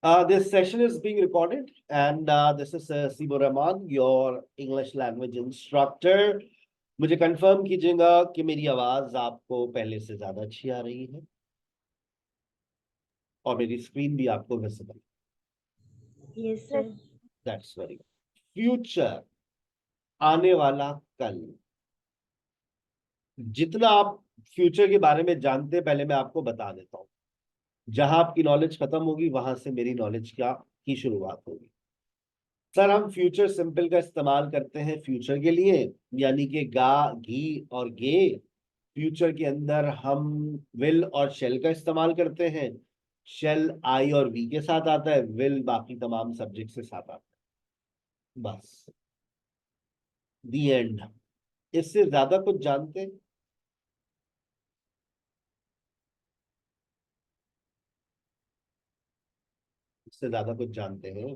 This session is being recorded, and this is Sibo Rahman, your English language instructor. मुझे confirm कीजिएगा कि मेरी आवाज आपको पहले से ज्यादा अच्छी आ रही है और मेरी स्क्रीन भी आपको visible. Yes, sir. That's very good. Future, आने वाला कल। जितना आप फ्यूचर के बारे में जानते हैं, पहले मैं आपको बता देता हूँ। जहां आपकी नॉलेज खत्म होगी, वहां से मेरी नॉलेज की शुरुआत होगी। सर, हम फ्यूचर सिंपल का इस्तेमाल करते हैं फ्यूचर के लिए, यानी कि गा, घी और गे। फ्यूचर के अंदर हम विल और शेल का इस्तेमाल करते हैं। शेल आई और वी के साथ आता है, विल बाकी तमाम सब्जेक्ट से साथ आता है। बस, दी एंड। इससे ज्यादा कुछ जानते हैं? इससे ज्यादा कुछ जानते हैं?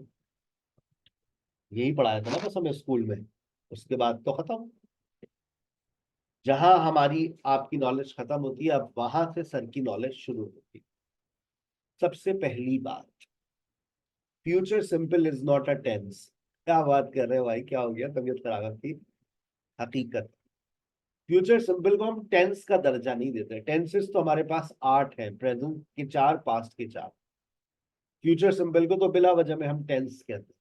यही पढ़ाया था ना बस हमें स्कूल में। उसके बाद तो खत्म। जहां हमारी आपकी नॉलेज खत्म होती है, अब वहां से सर की नॉलेज शुरू होती है। सबसे पहली बात, future simple is not a tense. क्या बात कर रहे हो भाई, क्या हो गया? तबीयत खराब है आपकी? हकीकत, फ्यूचर सिंपल को हम टेंस का दर्जा नहीं देते। टेंसेस तो हमारे पास 8 हैं, प्रेजेंट के 4, पास्ट के 4। फ्यूचर सिंपल को तो बिला वजह में हम टेंस कहते हैं।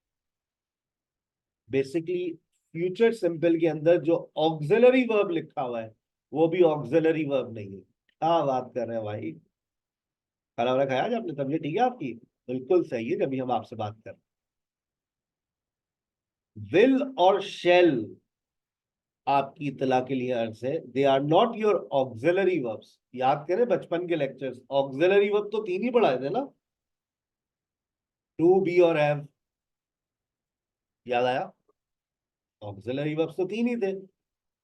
बेसिकली फ्यूचर सिंपल के अंदर जो ऑक्सिलरी वर्ब लिखा हुआ है, वो भी ऑक्सिलरी वर्ब नहीं है। क्या बात कर रहे हैं भाई? खाना वाना खाया आज आपने? तबीयत ठीक है आपकी? बिल्कुल सही है, जब हम आपसे बात कर। विल और शेल, आपकी इतला के लिए अर्ज है, they are not your auxiliary verbs. याद करें बचपन के लेक्चर्स, ऑक्सिलरी वर्ब तो 3 ही पढ़ाए थे ना, टू, बी और हैव। याद आया? ऑक्सिलरी वर्ब्स तो 3 ही थे,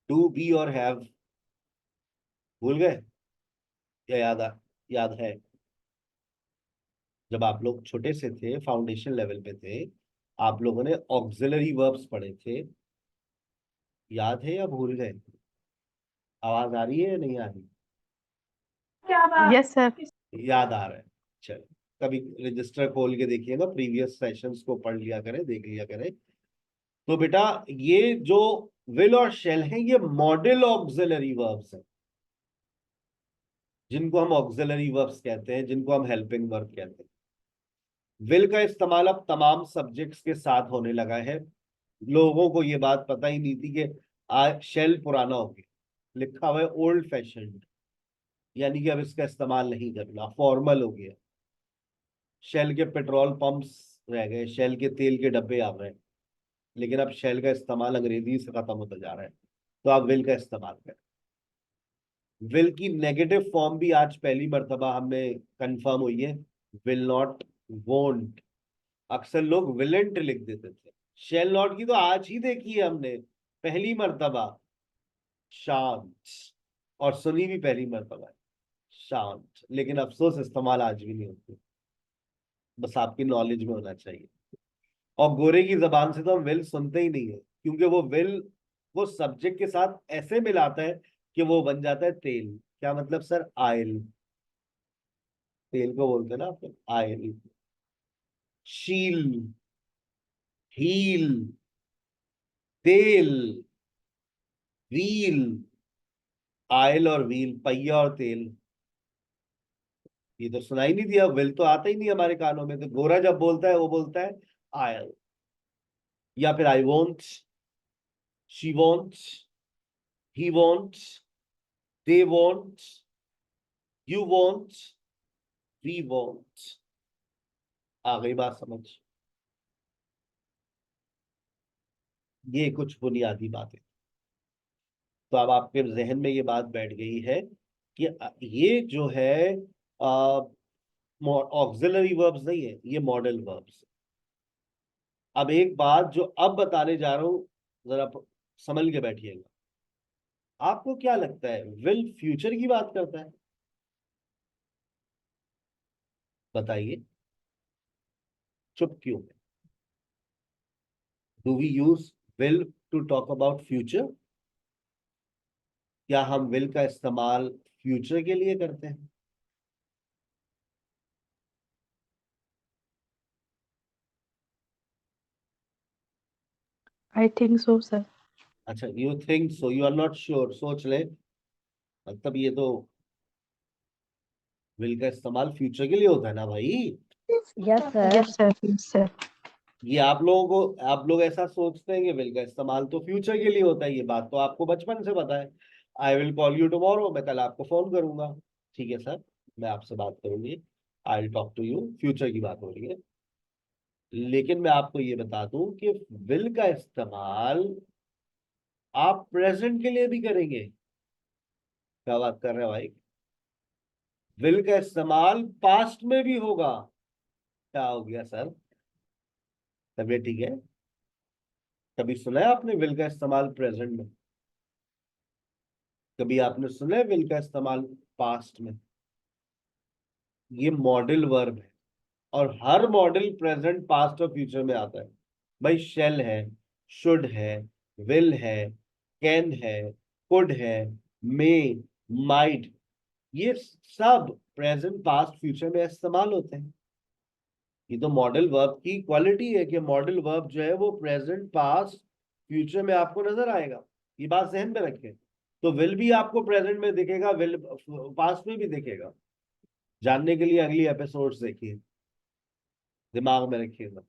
टू, बी और हैव। भूल गए या याद है? जब आप लोग छोटे से थे, फाउंडेशन लेवल पे थे, आप लोगों ने ऑक्सिलरी वर्ब्स पढ़े थे। याद है या भूल गए? आवाज आ रही है या नहीं आ रही? Yes, sir. याद आ रहा है? चलो, कभी रजिस्टर खोल के देखिएगा, प्रीवियस सेशंस को पढ़ लिया करें, देख लिया करें। तो बेटा, ये जो विल और शेल हैं, ये मॉडल ऑक्सिलरी वर्ब्स हैं, जिनको हम ऑक्सिलरी वर्ब्स कहते हैं, जिनको हम हेल्पिंग वर्ब कहते हैं। विल का इस्तेमाल अब तमाम सब्जेक्ट्स के साथ होने लगा है। लोगों को ये बात पता ही नहीं थी कि शेल पुराना हो गया, लिखा हुआ है ओल्ड फैशन, यानी कि अब इसका इस्तेमाल नहीं करना, फॉर्मल हो गया। शेल के पेट्रोल पंप्स रह गए, शेल के तेल के डब्बे आ रहे हैं, लेकिन अब शेल का इस्तेमाल अंग्रेजी से खत्म होता जा रहा है। तो आप विल का इस्तेमाल करें। विल की नेगेटिव फॉर्म भी आज पहली मर्तबा हमें कंफर्म हुई है, विल नॉट, वोंट। अक्सर लोग विलेंट लिख देते थे। शेल नॉट की तो आज ही देखी है हमने, पहली मर्तबा। शांत, और सुनी भी पहली मर्तबा है, शांत। लेकिन अफसोस इस्तेमाल आज भी नहीं होती। बस आपकी नॉलेज में होना चाहिए। और गोरे की जबान से तो हम विल सुनते ही नहीं है, क्योंकि वो विल, वो सब्जेक्ट के साथ ऐसे मिलाता है कि वो बन जाता है तेल। क्या मतलब सर? आयल। तेल को बोलते हैं ना आप, आयल। शील, हील, तेल, व्हील। आयल और व्हील, पहिया और तेल। ये तो सुनाई नहीं दिया, विल तो आता ही नहीं हमारे कानों में। तो गोरा जब बोलता है, वो बोलता है आयल, या फिर I want, she want, he want, they want, you want, we want. आ गई बात समझ? ये कुछ बुनियादी बातें। तो अब आपके जहन में ये बात बैठ गई है कि ये जो है ऑक्सिलरी वर्ब्स नहीं है, ये मॉडल वर्ब्स। अब एक बात जो अब बताने जा रहा हूं, जरा समझ के बैठिएगा। आपको क्या लगता है, विल फ्यूचर की बात करता है? बताइए, चुप क्यों? Do we use will to talk about future? क्या हम विल का इस्तेमाल फ्यूचर के लिए करते हैं? I think so, sir. अच्छा, you think so, you are not sure, सोच ले। मतलब ये तो विल का इस्तेमाल फ्यूचर के लिए होता है ना भाई। Yes sir. Yes, sir. Yes, sir. ये आप लोगों को, आप लोग ऐसा सोचते हैं कि विल का इस्तेमाल तो फ्यूचर के लिए होता है, ये बात तो आपको बचपन से पता है। I will call you tomorrow, मैं कल आपको फोन करूंगा। ठीक है सर, मैं आपसे बात करूंगी, I will talk to you, future की बात हो रही है। लेकिन मैं आपको ये बता दूं कि विल का इस्तेमाल आप प्रेजेंट के लिए भी करेंगे। क्या बात कर रहे हो भाई? विल का इस्तेमाल पास्ट में भी होगा। क्या हो गया सर? तबीयत ठीक है? कभी सुना है आपने विल का इस्तेमाल प्रेजेंट में? कभी आपने सुना है विल का इस्तेमाल पास्ट में? ये मॉडल वर्ब है, और हर मॉडल प्रेजेंट, पास्ट और फ्यूचर में आता है। भाई शेल है, शुड है, विल है, कैन है, कुड है, मे, माइट, ये सब प्रेजेंट, पास्ट, फ्यूचर में इस्तेमाल होते हैं। ये तो मॉडल वर्ब की क्वालिटी है कि मॉडल वर्ब जो है वो प्रेजेंट, पास्ट, फ्यूचर में आपको नजर आएगा। ये बात ज़हन में रखें। तो विल भी आपको प्रेजेंट में दिखेगा, विल पास्ट में भी दिखेगा। जानने के लिए अगली एपिसोड्स देखिए, दिमाग में रखिएगा।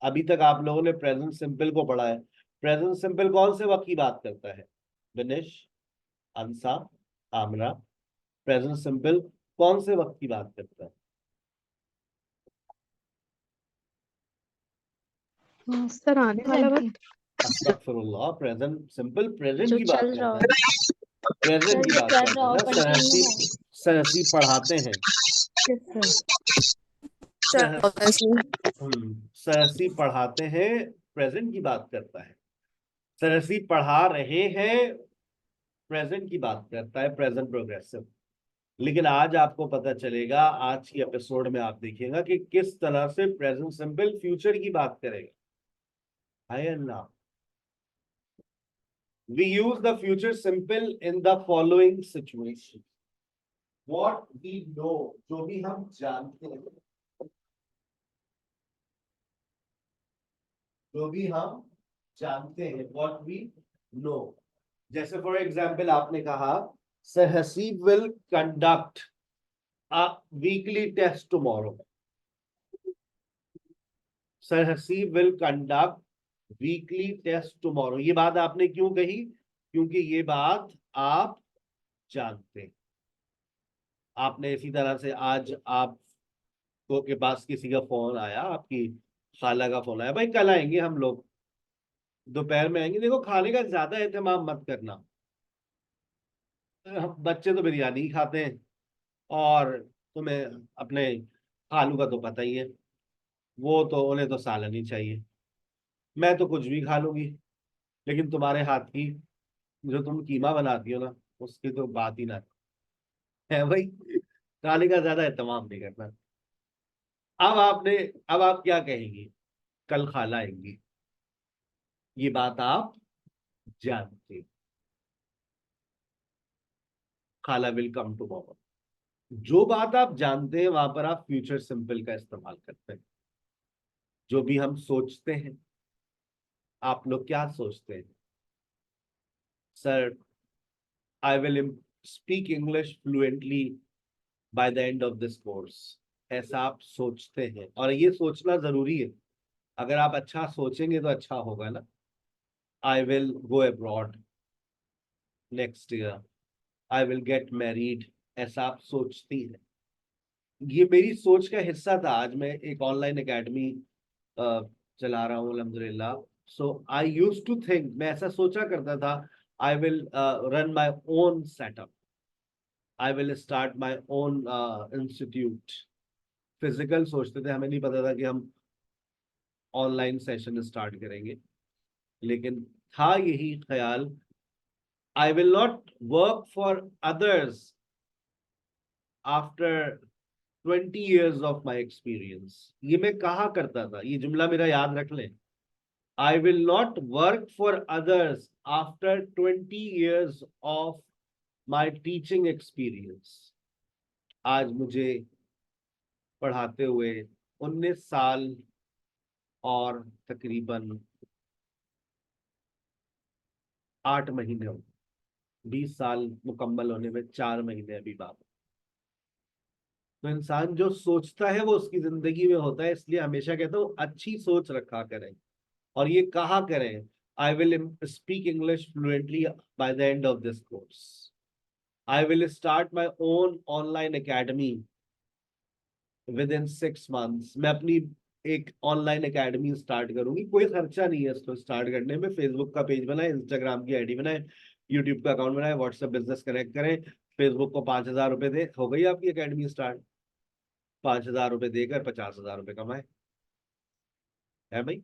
अभी तक आप लोगों ने प्रेजेंट सिंपल को पढ़ा है। प्रेजेंट सिंपल कौन से वक्त की बात करता है? विनेश, अंसा, आमरा, प्रेजेंट सिंपल कौन से वक्त की बात करता है? सर, आने वाला वक्त अस्तगफिरुल्लाह, प्रेजेंट सिंपल प्रेजेंट जो की बात चल रहा करता हो। है। प्रेजेंट की जो बात चल करता रहा है हो, ना। कंटिन्यू हो। सरहसी पढ़ाते हैं। Yes, sir. सरहसी पढ़ाते हैं, प्रेजेंट की बात करता है। सरहसी पढ़ा रहे हैं, प्रेजेंट की बात करता है, प्रेजेंट प्रोग्रेसिव। लेकिन आज आपको पता चलेगा, आज की एपिसोड में आप देखिएगा कि किस तरह से प्रेजेंट सिंपल फ्यूचर की बात करेगा। हाय अल्लाह। We use the future simple in the following situation. What we know, जो भी हम जानते हैं, जो भी हम जानते हैं, what we know। जैसे फॉर एग्जाम्पल आपने कहा, sir Haseeb will conduct a weekly test tomorrow. Sir Haseeb will conduct weekly test tomorrow. ये बात आपने क्यों कही? क्योंकि ये बात आप जानते हैं। आपने इसी तरह से आज आपको के पास किसी का फोन आया, आपकी खाला का फोन आया, भाई कल आएंगे हम लोग, दोपहर में आएंगे, देखो खाने का ज्यादा एहतमाम मत करना, बच्चे तो बिरयानी ही खाते हैं, और तुम्हें अपने खालू का तो पता ही है, वो तो उन्हें तो सालन ही चाहिए। मैं तो कुछ भी खा लूंगी, लेकिन तुम्हारे हाथ की जो तुम कीमा बनाती हो ना, उसकी तो बात ही ना है भाई। खाने का ज्यादा एहतमाम नहीं करना। अब आपने, अब आप क्या कहेंगी? कल खाला आएंगी, ये बात आप जानते, खाला विल कम टुमारो। जो बात आप जानते हैं वहां पर आप फ्यूचर सिंपल का इस्तेमाल करते हैं। जो भी हम सोचते हैं, आप लोग क्या सोचते हैं? Sir, I will speak English fluently by the end of this course, ऐसा आप सोचते हैं, और ये सोचना जरूरी है। अगर आप अच्छा सोचेंगे तो अच्छा होगा ना। आई will go abroad next year, I will get married, ऐसा आप सोचती है। ये मेरी सोच का हिस्सा था। आज मैं एक ऑनलाइन एकेडमी चला रहा हूँ अल्हम्दुलिल्लाह। सो आई यूज टू थिंक, मैं ऐसा सोचा करता था, I will run my own setup, I will start my own institute. Physical सोचते थे, हमें नहीं पता था कि हम ऑनलाइन सेशन स्टार्ट करेंगे, लेकिन था यही ख्याल, I will not work for others after 20 years of my experience। ये मैं कहा करता था, ये जुमला मेरा याद रख लें। I will not work for others after 20 years of my teaching experience। आज मुझे पढ़ाते हुए 19 साल और तकरीबन 8 महीने हो, 20 साल मुकम्मल होने में 4 महीने अभी बाकी। तो इंसान जो सोचता है वो उसकी जिंदगी में होता है, इसलिए हमेशा कहता हूँ अच्छी सोच रखा करें और ये कहा करें, I will speak English fluently by the end of this course, I will start my own online academy with in 6 months। मैं अपनी एक ऑनलाइन एकेडमी स्टार्ट करूंगी, कोई खर्चा नहीं है इसको स्टार्ट करने में। फेसबुक का पेज बनाए, इंस्टाग्राम की आईडी बनाए, यूट्यूब का अकाउंट बनाए, व्हाट्सएप बिजनेस कनेक्ट करें, फेसबुक को 5,000 रुपए दे, हो गई आपकी एकेडमी स्टार्ट। 5,000 रुपए देकर 50,000 रुपए कमाए, है भाई।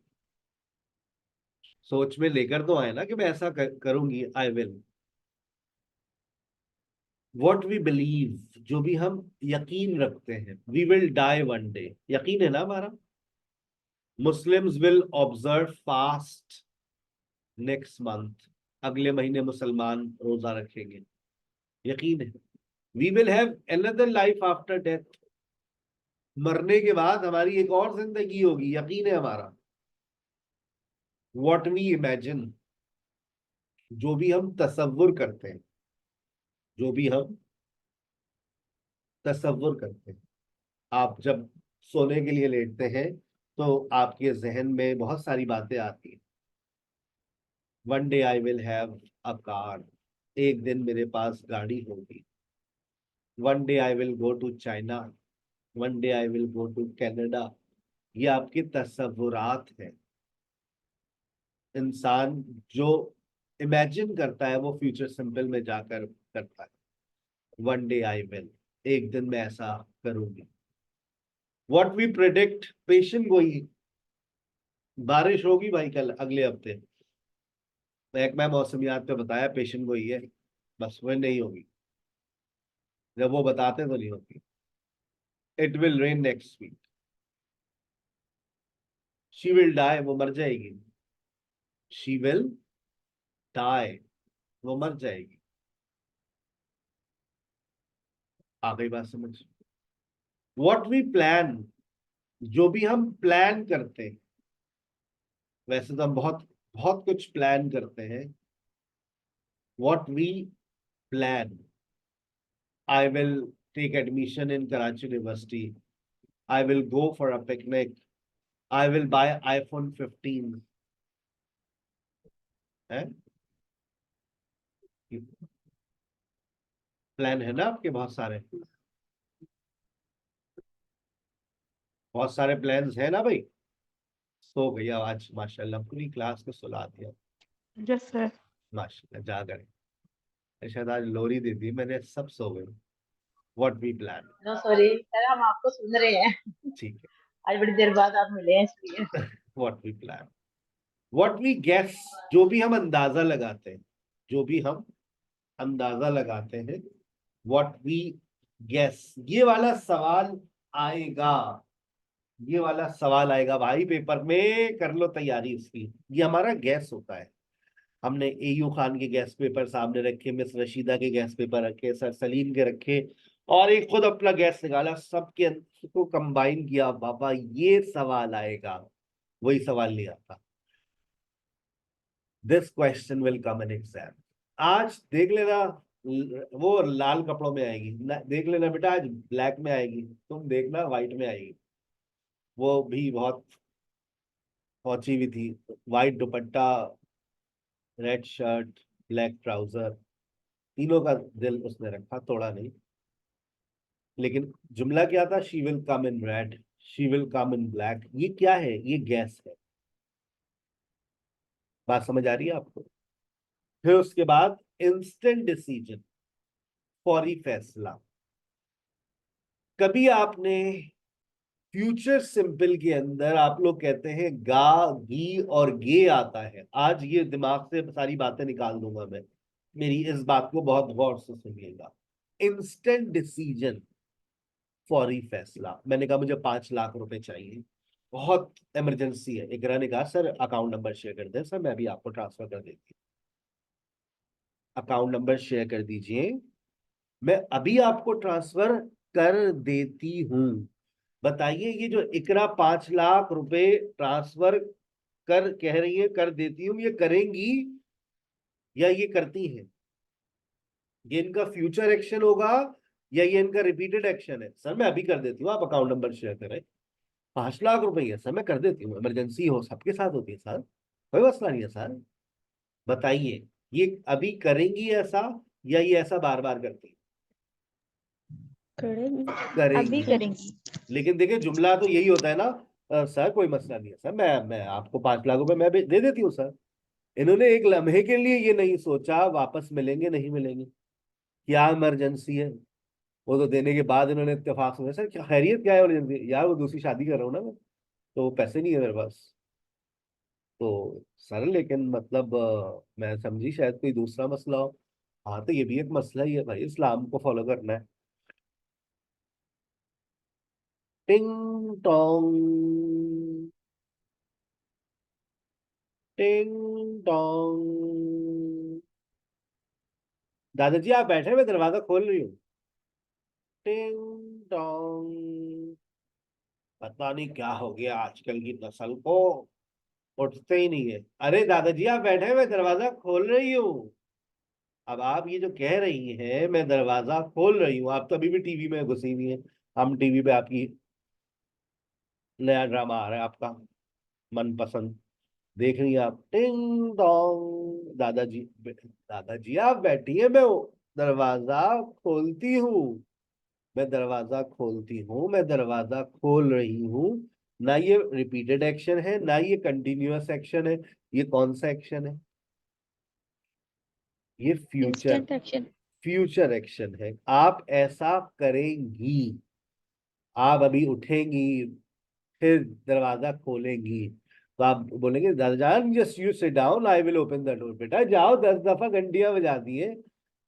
सोच में लेकर तो आए ना कि मैं ऐसा करूंगी, I will. What we believe, जो भी हम यकीन रखते हैं, we will die one day, यकीन है ना हमारा। Muslims will observe fast next month, अगले महीने मुसलमान रोजा रखेंगे, यकीन है। We will have another life after death, मरने के बाद हमारी एक और जिंदगी होगी, यकीन है हमारा। वॉट वी इमेजिन, जो भी हम तसव्वुर करते हैं, जो भी हम तसव्वुर करते हैं, आप जब सोने के लिए लेटते हैं तो आपके जहन में बहुत सारी बातें आती हैं। One day I will have a car, एक दिन मेरे पास गाड़ी होगी। One day I will go to China, one day I will go to Canada. ये आपके तसव्वुरात हैं। इंसान जो इमेजिन करता है वो फ्यूचर सिंपल में जाकर करता है। वन डे आई विल, एक दिन मैं ऐसा करूंगी। व्हाट वी प्रेडिक्ट, पेशन गोई, बारिश होगी भाई कल अगले हफ्ते। एक मैं मौसमियात पे बताया पेशन गोई है, बस वो नहीं होगी, जब वो बताते तो नहीं होती। It will rain next week, she will die, वो मर जाएगी। शी विल डाई, वो मर जाएगी। आ गई बात समझ। व्हाट वी प्लान, जो भी हम प्लान करते हैं, वैसे तो हम बहुत बहुत कुछ प्लान करते हैं। What we plan, I will take admission in Karachi university, I will go for a picnic, I will buy iPhone 15, है प्लान है ना आपके बहुत सारे, बहुत सारे प्लान्स है ना भाई। सो गई आज माशाल्लाह, पूरी क्लास को सुला दिया, यस सर। माशाल्लाह जा गए। शायद आज लोरी दी थी मैंने, सब सो गए। What we plan, no sorry sir, हम आपको सुन रहे हैं। ठीक आज बड़ी देर बाद आप मिले हैं इसलिए। है। What we plan, what we guess, जो भी हम अंदाजा लगाते हैं, जो भी हम अंदाजा लगाते हैं, व्हाट वी गेस। ये वाला सवाल आएगा, ये वाला सवाल आएगा भाई पेपर में, कर लो तैयारी इसकी। ये हमारा गैस होता है। हमने एयू खान के गैस पेपर सामने रखे, मिस रशीदा के गैस पेपर रखे, सर सलीम के रखे, और एक खुद अपना गैस निकाला, सबके को कंबाइन किया, बाबा ये सवाल आएगा। वही सवाल नहीं आता। This question will come in exam. आज देख लेना, वो लाल कपड़ों में आएगी, देख लेना बेटा, आज ब्लैक में आएगी, तुम देखना व्हाइट में आएगी। वो भी बहुत पहुंची हुई थी, व्हाइट दुपट्टा, रेड शर्ट, ब्लैक ट्राउजर, तीनों का दिल उसने रखा, तोड़ा नहीं। लेकिन जुमला क्या था, she will come in red, she will come in black. ये क्या है, ये गैस है। बात समझ आ रही है आपको। फिर उसके बाद इंस्टेंट डिसीजन, फौरी फैसला। कभी आपने फ्यूचर सिंपल के अंदर, आप लोग कहते हैं गा गी और गे आता है, आज ये दिमाग से सारी बातें निकाल दूंगा मैं, मेरी इस बात को बहुत गौर से सुनिएगा। इंस्टेंट डिसीजन, फौरी फैसला। मैंने कहा मुझे 5 लाख रुपए चाहिए, बहुत इमरजेंसी है। इकरा ने कहा सर अकाउंट नंबर शेयर कर दें, सर मैं अभी आपको ट्रांसफर कर देती हूँ। अकाउंट नंबर शेयर कर दीजिए, मैं अभी आपको ट्रांसफर कर देती हूँ। बताइए ये जो इकरा 5 लाख रुपए ट्रांसफर कर कह रही है कर देती हूँ, ये करेंगी या ये करती हैं? ये इनका फ्यूचर एक्शन होगा या ये इनका रिपीटेड एक्शन है? सर मैं अभी कर देती हूँ, आप अकाउंट नंबर शेयर करें। 5 लाख रुपए है सर, मैं कर देती हूँ, इमरजेंसी हो सबके साथ होती है सर, कोई मसला नहीं है सर। बताइए, ये अभी करेंगी ऐसा या ये ऐसा बार बार करती? करेंगे। अभी करेंगी। करेंगी। लेकिन देखिए जुमला तो यही होता है ना, सर कोई मसला नहीं है सर, मैं आपको 5 लाख रुपए मैं दे देती हूँ सर। इन्होंने एक लम्हे के लिए ये नहीं सोचा वापस मिलेंगे नहीं मिलेंगे, क्या इमरजेंसी है। वो तो देने के बाद इन्होंने इत्तेफाक से, सर क्या खैरियत, क्या है इमरजेंसी? यार वो दूसरी शादी कर रहा हूँ ना मैं, तो पैसे नहीं है मेरे पास। तो सर लेकिन मतलब मैं समझी शायद कोई दूसरा मसला हो। हाँ तो ये भी एक मसला ही है भाई, इस्लाम को फॉलो करना है। टिंग टोंग, टिंग टोंग। दादाजी आप बैठे, मैं दरवाजा खोल रही हूँ। टिंग टोंग। पता नहीं क्या हो गया आजकल की नस्ल को, उठते ही नहीं है। अरे दादाजी आप बैठे, मैं दरवाजा खोल रही हूँ। अब आप ये जो कह रही हैं मैं दरवाजा खोल रही हूँ, आप तो अभी भी टीवी में घुसी हुई हैं। हम टीवी पे आपकी नया ड्रामा आ रहा है आपका मनपसंद, देख रही हैं आप। टिंग डोंग। दादाजी आप बैठिए, मैं दरवाजा खोलती हूँ। मैं दरवाजा खोलती हूँ, मैं दरवाजा खोल रही हूँ। ना ये रिपीटेड एक्शन है ना ये कंटिन्यूअस एक्शन है। ये कौन सा एक्शन है? ये future, instant action. Future action है। आप ऐसा करेंगी, आप अभी उठेंगी, फिर दरवाजा खोलेंगी, तो आप बोलेंगे दादा जान just you sit down I will open the door. बेटा जाओ, 10 दफा घंटियां बजा दिए,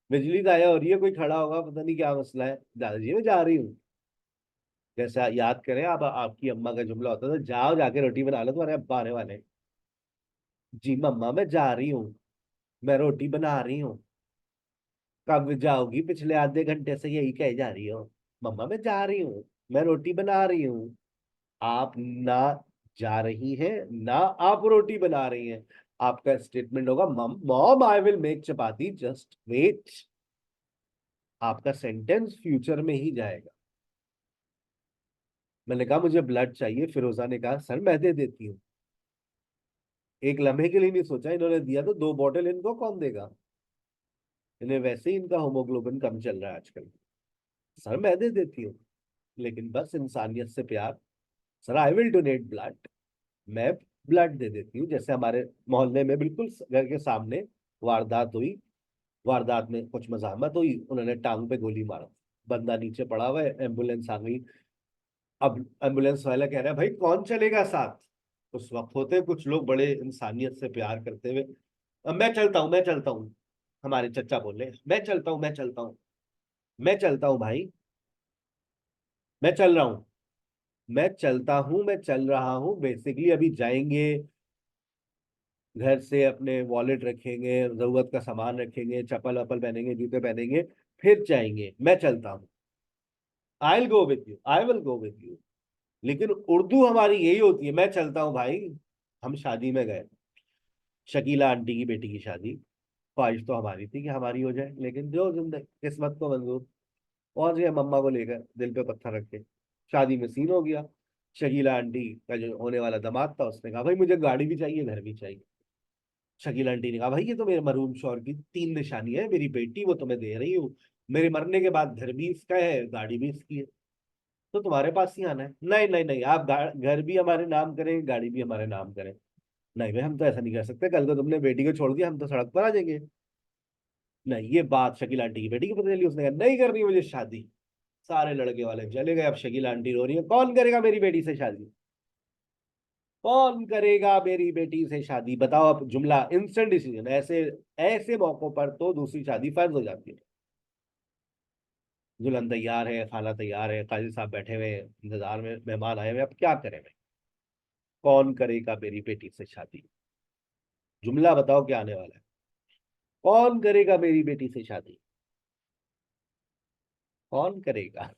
बिजली गायब हो रही है, कोई खड़ा होगा पता नहीं क्या मसला है, दादाजी मैं जा रही हूँ। जैसे याद करें आप, आपकी अम्मा का जुमला होता था, जाओ जाके रोटी बना लो, तुम्हारे अब्बा आने वाले हैं। जी मम्मा मैं जा रही हूँ, मैं रोटी बना रही हूँ। कब जाओगी? पिछले आधे घंटे से यही कहे जा रही हो, मम्मा मैं जा रही हूँ, मैं रोटी बना रही हूँ। आप ना जा रही हैं ना आप रोटी बना रही हैं। आपका स्टेटमेंट होगा mum mom I will make chapati just wait. आपका सेंटेंस फ्यूचर में ही जाएगा। मैंने कहा मुझे ब्लड चाहिए, फिरोजा ने कहा सर मैं दे देती हूँ। एक लम्हे के लिए नहीं सोचा, इन्होंने दिया तो 2 बॉटल इनको कौन देगा? इन्हें वैसे ही इनका होमोग्लोबिन कम चल रहा है आजकल। सर मैं दे देती हूँ, लेकिन बस इंसानियत से प्यार। Sir I will donate blood, मैं ब्लड दे देती हूँ। जैसे हमारे मोहल्ले में बिल्कुल घर के सामने वारदात हुई, वारदात में कुछ मजामत हुई, उन्होंने टांग पे गोली मारा, बंदा नीचे पड़ा हुआ है, एम्बुलेंस आ गई। अब एम्बुलेंस वाला कह रहा है भाई कौन चलेगा साथ? उस वक्त होते कुछ लोग बड़े इंसानियत से प्यार करते हुए, अब मैं चलता हूँ मैं चलता हूँ। हमारे चचा बोले मैं चलता हूँ मैं चलता हूँ, मैं चलता हूँ भाई, मैं चल रहा हूँ, मैं चलता हूँ, मैं चल रहा हूँ। बेसिकली अभी जाएंगे, घर से अपने वॉलेट रखेंगे, जरूरत का सामान रखेंगे, चप्पल वप्पल पहनेंगे, जूते पहनेंगे, फिर जाएंगे। मैं चलता हूँ, आई will go with you, I will go with you. लेकिन उर्दू हमारी यही होती है, मैं चलता हूँ भाई। हम शादी में गए, शकीला आंटी की बेटी की शादी, ख्वाहिश तो हमारी थी कि हमारी हो जाए, लेकिन जो जिंदगी किस्मत को मंजूर। पहुंच गए मम्मा को लेकर, दिल पे पत्थर रख के, शादी में सीन हो गया। शकीला आंटी का जो होने वाला दामाद था उसने कहा भाई मुझे गाड़ी भी चाहिए घर भी चाहिए। शकील आंटी ने कहा भाई ये तो मेरे मरहूम शौहर की 3 निशानी है, मेरी बेटी वो तुम्हें दे रही हूँ, मेरे मरने के बाद घर भी इसका है गाड़ी भी इसकी है, तो तुम्हारे पास ही आना है। नहीं नहीं नहीं, आप घर भी हमारे नाम करें गाड़ी भी हमारे नाम करें। नहीं भाई हम तो ऐसा नहीं कर सकते, कल को तुमने बेटी को छोड़ दिया हम तो सड़क पर आ जाएंगे। नहीं, ये बात शकील आंटी की बेटी की पता चली, उसने कहा नहीं करनी मुझे शादी। सारे लड़के वाले चले गए। अब शकील आंटी रो रही है कौन करेगा मेरी बेटी से शादी, कौन करेगा मेरी बेटी से शादी? बताओ। अब जुमला इंस्टेंट डिसीजन, ऐसे ऐसे मौकों पर तो दूसरी शादी फर्ज हो जाती है। दुल्हन तैयार है, खाना तैयार है, काजी साहब बैठे हुए हैं, इंतजार में, मेहमान आए हुए, अब क्या करें भाई? कौन करेगा मेरी बेटी से शादी? जुमला बताओ क्या आने वाला है? कौन करेगा मेरी बेटी से शादी? कौन करेगा?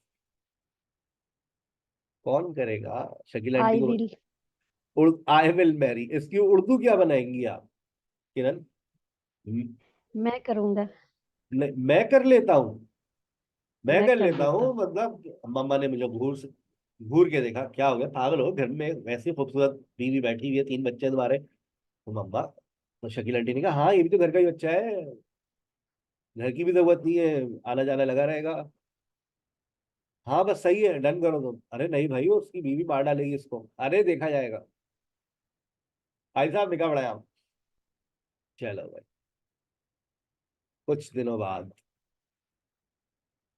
कौन करेगा? शकील आंटी आई को विल। आई विल मैरी, इसकी उर्दू क्या बनाएंगी आप किरण? मैं करूंगा। नहीं, मैं कर लेता हूँ। मैं मैं कर कर लेता देता हूँ हूँ। मतलब मम्मा ने मुझे घूर के देखा, क्या हो गया पागल हो, घर में वैसी खूबसूरत बीवी बैठी हुई है, 3 बच्चे तुम्हारे। तो मम्मा, तो शकील आंटी ने कहा हाँ ये भी तो घर का ही बच्चा है, घर की भी जरूरत नहीं है, आना जाना लगा रहेगा। हाँ बस सही है, डन करो तुम। अरे नहीं भाई, उसकी बीवी मार डालेगी इसको। अरे देखा जाएगा। भाई साहब निकाह पढ़ाया हम। चलो भाई, कुछ दिनों बाद,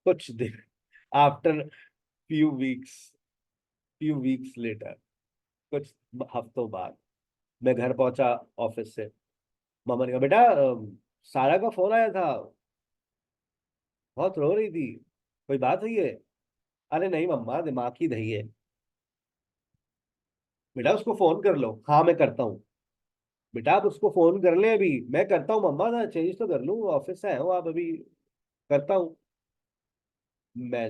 कुछ दिन आफ्टर फ्यू वीक्स लेटर, कुछ हफ्तों बाद मैं घर पहुंचा ऑफिस से। मम्मा ने कहा बेटा सारा का फोन आया था, बहुत रो रही थी, कोई बात हुई है? अरे नहीं मम्मा, दिमाग की दही है। बेटा उसको फोन कर लो। हाँ मैं करता हूँ। बेटा आप उसको फोन कर ले अभी। मैं करता हूँ मम्मा, ना चेंज तो कर लूँ, ऑफिस से आया हूँ, आप अभी। करता हूँ। मैं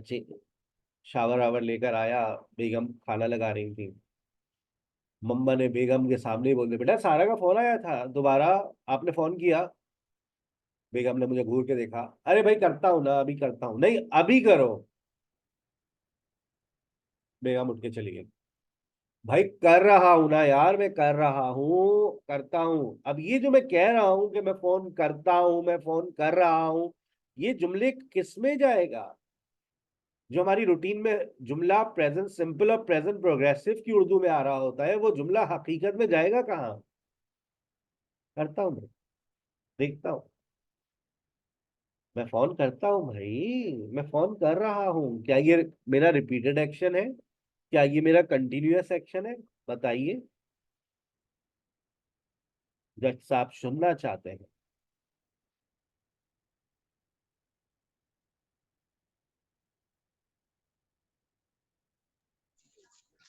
शावर वावर लेकर आया, बेगम खाना लगा रही थी। मम्मा ने बेगम के सामने ही बोल दिया बेटा सारा का फोन आया था, दोबारा आपने फोन किया। बेगम ने मुझे घूर के देखा। अरे भाई करता हूँ ना, अभी करता हूँ। नहीं अभी करो। बेगम उठ के चली गई। भाई कर रहा हूं ना यार, मैं कर रहा हूँ, करता हूँ। अब ये जो मैं कह रहा हूँ कि मैं फोन करता हूँ, मैं फोन कर रहा हूँ, ये जुमले किस में जाएगा? जो हमारी रूटीन में जुमला प्रेजेंट सिंपल और प्रेजेंट प्रोग्रेसिव की उर्दू में आ रहा होता है, वो जुमला हकीकत में जाएगा कहाँ? करता हूँ मैं, देखता हूँ। मैं फोन करता हूँ भाई, मैं फोन कर रहा हूँ। क्या ये मेरा रिपीटेड एक्शन है? क्या ये मेरा कंटिन्यूअस एक्शन है? बताइए। जज साहब सुनना चाहते हैं।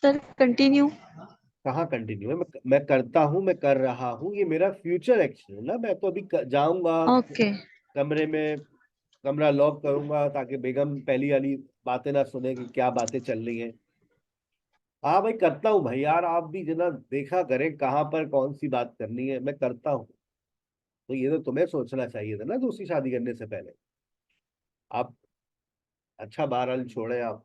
Sir continue. कहाँ कंटिन्यू है? मैं करता हूँ, मैं कर रहा हूँ, ये मेरा फ्यूचर एक्शन है ना। मैं तो अभी जाऊंगा ओके। कमरे में, कमरा लॉक करूंगा ताकि बेगम पहली वाली बातें ना सुने कि क्या बातें चल रही हैं। हाँ भाई करता हूँ भाई, यार आप भी जना देखा करें कहाँ पर कौन सी बात करनी है। मैं करता हूँ। तो ये तो तुम्हें सोचना चाहिए था ना दूसरी शादी करने से पहले। आप अच्छा बहरहाल छोड़े आप।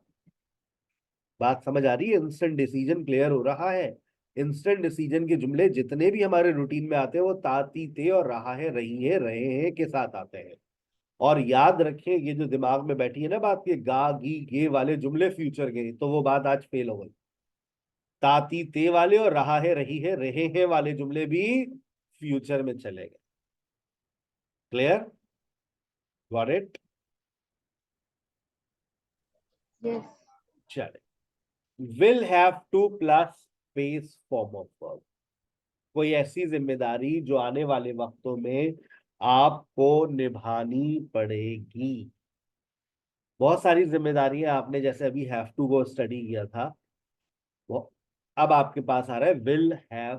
बात समझ आ रही है? इंस्टेंट डिसीजन क्लियर हो रहा है। इंस्टेंट डिसीजन के जुमले जितने भी हमारे रूटीन में आते हैं, वो ताती ते और रहा है, रही है, रहे हैं के साथ आते हैं। और याद रखें, ये जो दिमाग में बैठी है ना बात, के गा गी गे वाले जुमले फ्यूचर के, तो वो बात आज फेल हो गई। ताती ते वाले और रहा है, रही है, रहे हैं वाले जुमले भी फ्यूचर में चले गए। क्लियर? Got it? यस। चले। Will have two plus space form of verb. कोई ऐसी जिम्मेदारी जो आने वाले वक्तों में आपको निभानी पड़ेगी। बहुत सारी जिम्मेदारियां आपने जैसे अभी हैव टू को स्टडी किया था, वो अब आपके पास आ रहा है विल हैव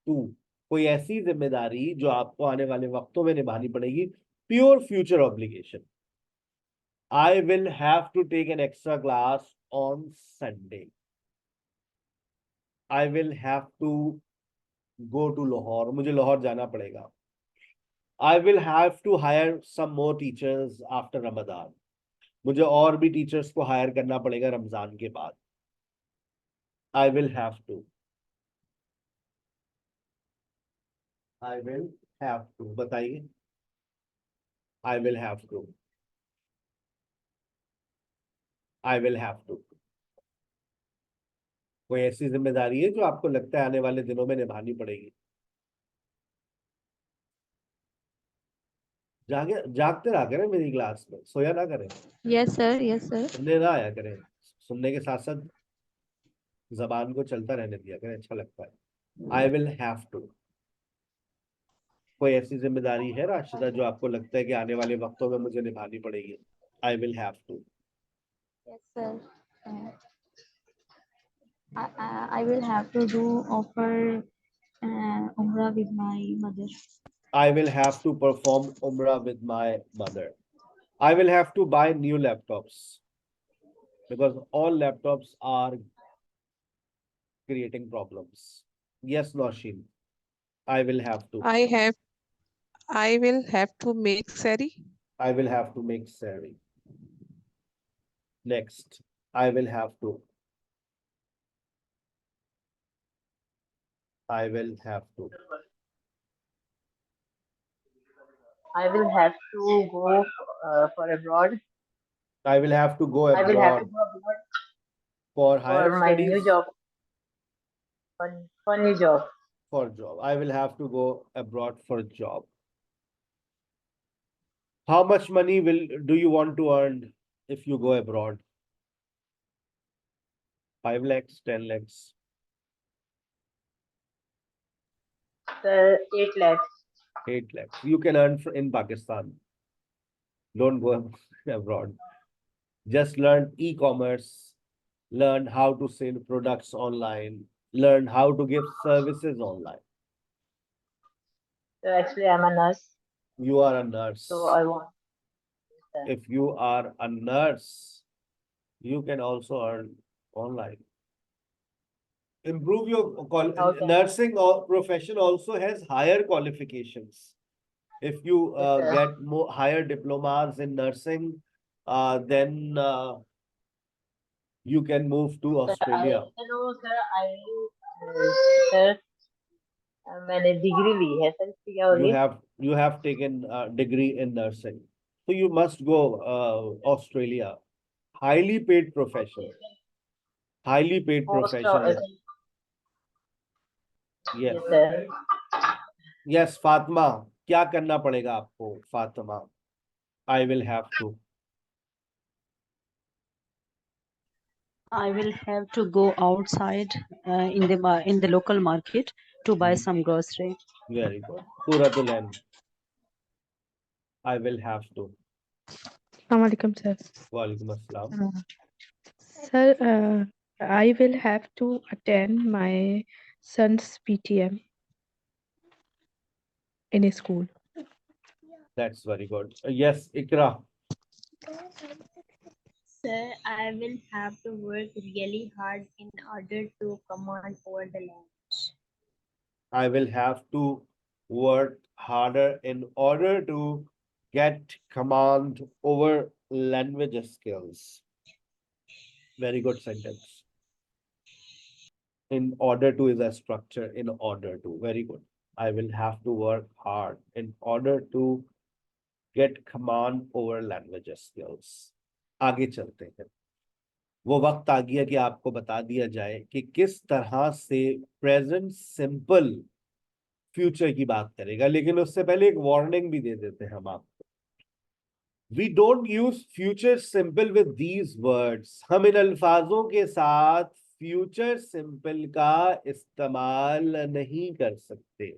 टू। कोई ऐसी जिम्मेदारी जो आपको आने वाले वक्तों में निभानी पड़ेगी। Pure future obligation. I will have to take an extra class on Sunday. I will have to go to Lahore. मुझे लाहौर जाना पड़ेगा। I will have to hire some more teachers after Ramzan. मुझे और भी टीचर्स को हायर करना पड़ेगा रमजान के बाद। I will have to. I will have to, बताइए। I will have to. I will have to. कोई ऐसी जिम्मेदारी है जो आपको लगता है आने वाले दिनों में निभानी पड़ेगी? जागते रहा करें मेरी क्लास में, सोया ना करें। Yes sir, yes sir. सुनने ना आया करें। सुनने के साथ साथ जबान को चलता रहने दिया करें, अच्छा लगता है। I will have to. कोई ऐसी जिम्मेदारी है राशिदा जो आपको लगता है कि आने वाले वक्तों में मुझे निभानी पड़ेगी? I will have to. Yes sir. I will have to do offer Umrah with my mother. I will have to perform Umrah with my mother. I will have to buy new laptops because all laptops are creating problems. Yes, Noshin, I will have to. I have I will have to make sari. I will have to make sari. Next, I will have to. I will have to. I will have to go for abroad. I will have to go I will have to abroad go abroad for higher for my new studies, job. For new job. for job. I will have to go abroad for job. How much money do you want to earn if you go abroad? 5 lakhs, 10 lakhs, 8 lakhs. 8 lakhs. You can earn in Pakistan. Don't go abroad. Just learn e-commerce, learn how to sell products online, learn how to give services online. So actually, I'm a nurse. You are a nurse. So I want. If you are a nurse, you can also earn online. Improve your Okay. nursing or profession also has higher qualifications. If you Yes, sir. get more higher diplomas in nursing, then you can move to Australia. Sir मैंने degree ली है sir इसकी क्या होगी? You have taken a degree in nursing, so you must go Australia. Highly paid profession. Highly paid profession. Yes. Yes, sir. Yes, Fatima, क्या करना पड़ेगा आपको? Fatima, I will have to. I will have to go outside in the local market to buy some grocery. Very good. Suratul Ain. I will have to. Assalamualaikum, sir. Walaikum assalam. Sir, I will have to attend my son's PTM in a school. That's very good. Yes, Ikra. Sir, I will have to work really hard in order to command over the language. I will have to work harder in order to get command over language skills. Very good sentence. In order to is a structure. In order to. Very good. I will have to work hard in order to get command over language skills. आगे चलते हैं. वो वक्त आ गया कि आपको बता दिया जाए कि किस तरह से प्रेजेंट सिंपल फ्यूचर की बात करेगा, लेकिन उससे पहले एक वार्निंग भी दे देते हैं हम आपको. We don't use future simple with these words. हम इन अल्फाजों के साथ फ्यूचर सिंपल का इस्तेमाल नहीं कर सकते.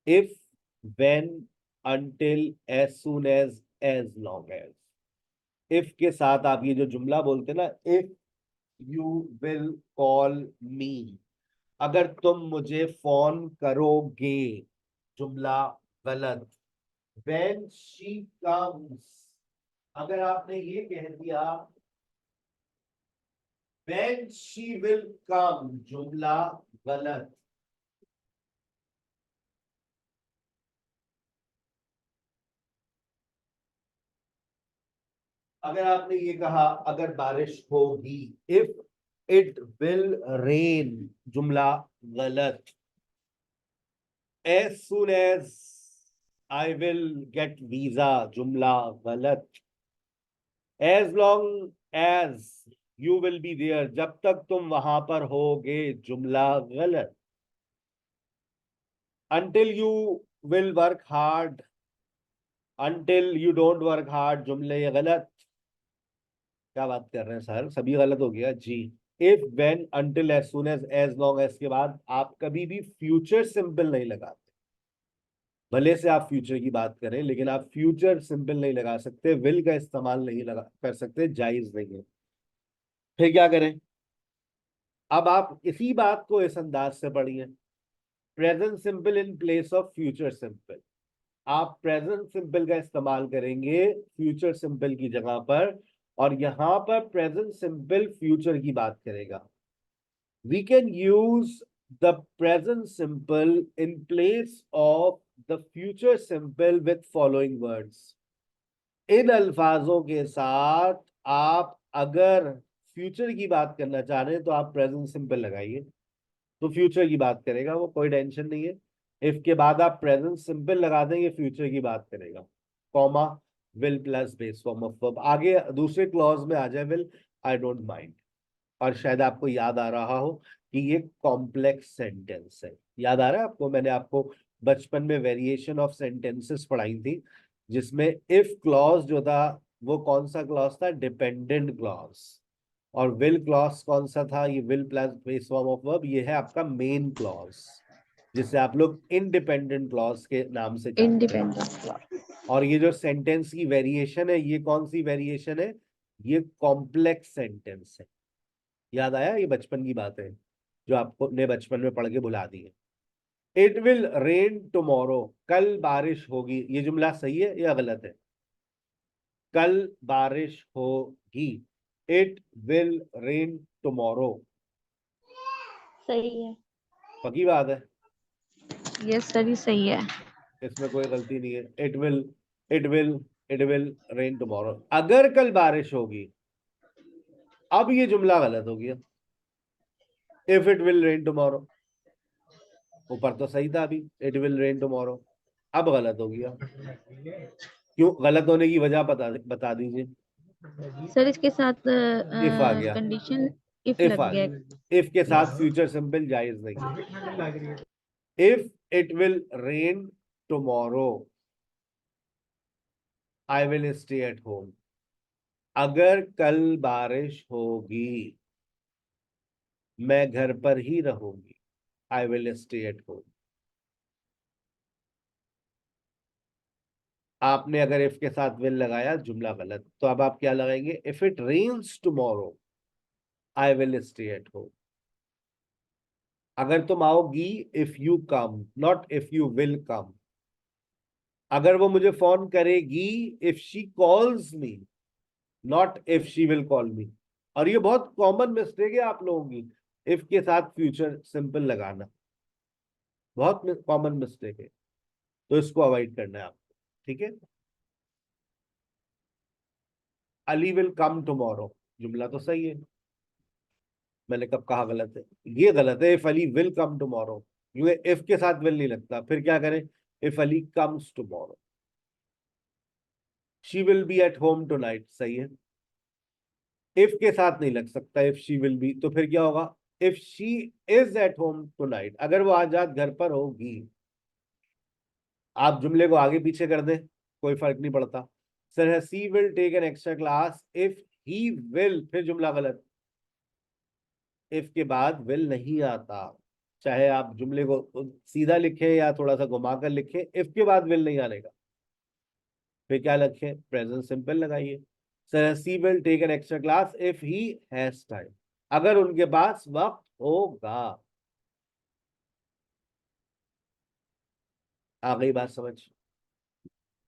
If, when, until, as soon as long as. If के साथ आप ये जो जुमला बोलते ना, इफ यू विल कॉल मी, अगर तुम मुझे फोन करोगे, जुमला गलत. when she comes, अगर आपने ये कह दिया when she will come, जुमला गलत. अगर आपने ये कहा अगर बारिश होगी, इफ इट विल रेन, जुमला गलत. as soon as I will get visa, जुमला गलत. as long as you will be there, जब तक तुम वहां पर होगे, जुमला गलत. until you will work hard, until you don't work hard, जुमले गलत. क्या बात कर रहे हैं सर, सभी गलत हो गया जी. If, when, until, as soon as long as के बाद आप कभी भी फ्यूचर सिंपल नहीं लगाते. भले से आप फ्यूचर की बात करें, लेकिन आप फ्यूचर सिंपल नहीं लगा सकते. विल का इस्तेमाल नहीं कर सकते, जायज नहीं है. फिर क्या करें? अब आप इसी बात को इस अंदाज से पढ़िए. Present simple in place of future simple. आप प्रेजेंट सिंपल का इस्तेमाल करेंगे फ्यूचर सिंपल की जगह पर, और यहां पर प्रेजेंट सिंपल फ्यूचर की बात करेगा. We can use the present simple in place of the future simple with following words. इन अल्फाजों के साथ आप अगर फ्यूचर की बात करना चाह रहे हैं तो आप प्रेजेंट सिंपल लगाइए, तो फ्यूचर की बात करेगा वो, कोई टेंशन नहीं है। इफ के बाद आप प्रेजेंट सिंपल लगा देंगे, फ्यूचर की बात करेगा, comma will plus base form of verb, आगे दूसरे क्लॉज में आ जाए विल, आई डोंट माइंड। और शायद आपको याद आ रहा हो कि ये कॉम्प्लेक्स सेंटेंस है। याद आ रहा है आपको, मैंने आपको बचपन में वेरिएशन ऑफ सेंटेंसेस पढ़ाई थी, जिसमें इफ क्लॉज जो था वो कौन सा क्लॉज था, डिपेंडेंट क्लॉज, और विल क्लॉज कौन सा था, ये will plus base form of verb, ये है आपका मेन क्लॉज, जिसे आप लोग इंडिपेंडेंट क्लॉज के नाम से जानते हैं। इंडिपेंडेंट। और ये जो सेंटेंस की वेरिएशन है, ये कौन सी वेरिएशन है, ये कॉम्प्लेक्स सेंटेंस है। याद आया, ये बचपन की बात है जो आपको ने बचपन में पढ़ के भुला दी है। इट विल रेन टुमारो, कल बारिश होगी, ये जुमला सही है या गलत है? कल बारिश होगी, इट विल रेन टुमारो, सही है। पक्की बात है, यस सर, ये सही है। इसमें कोई गलती नहीं है। इट विल रेन टुमारो, अगर कल बारिश होगी, अब ये जुमला गलत हो गया। If it will rain tomorrow, ऊपर तो सही था अभी, इट विल रेन टुमारो, अब गलत हो गया। क्यों गलत होने की वजह बता दीजिए। सर इसके साथ इफ आ गया, कंडीशन इफ इफ लग आ गया। गया, इफ के साथ फ्यूचर सिंपल जायज नहीं। If it will rain tomorrow, I will stay at home, अगर कल बारिश होगी मैं घर पर ही रहूंगी, आई विल स्टे एट होम। आपने अगर इफ के साथ विल लगाया, जुमला गलत, तो अब आप क्या लगाएंगे, if it rains tomorrow I will stay at home. अगर तुम आओगी, if you come, not if you will come. अगर वो मुझे फोन करेगी, if she calls me, not if she will call me. और ये बहुत कॉमन मिस्टेक है आप लोगों की, इफ के साथ फ्यूचर सिंपल लगाना बहुत कॉमन मिस्टेक है, तो इसको अवॉइड करना है आपको, ठीक है। अली विल कम टुमारो, जुमला तो सही है, मैंने कब कहा गलत है? ये गलत है, if Ali will come tomorrow, क्योंकि इफ के साथ विल नहीं लगता, फिर क्या करें, if Ali comes tomorrow. She will be at home tonight, सही है, इफ के साथ नहीं लग सकता, इफ शी विल बी, तो फिर क्या होगा, if she is at home tonight, अगर वो आज रात घर पर होगी। आप जुमले को आगे पीछे कर दें, कोई फर्क नहीं पड़ता। Sir she will take an extra class, if he will, फिर जुमला गलत, इफ के बाद विल नहीं आता, चाहे आप जुमले को सीधा लिखें या थोड़ा सा घुमाकर लिखें, इफ के बाद विल नहीं आने का। फिर क्या लिखें, प्रेजेंट सिंपल लगाइए। Sir she will take an extra class if he has time, अगर उनके पास वक्त होगा। आ गई बात समझ?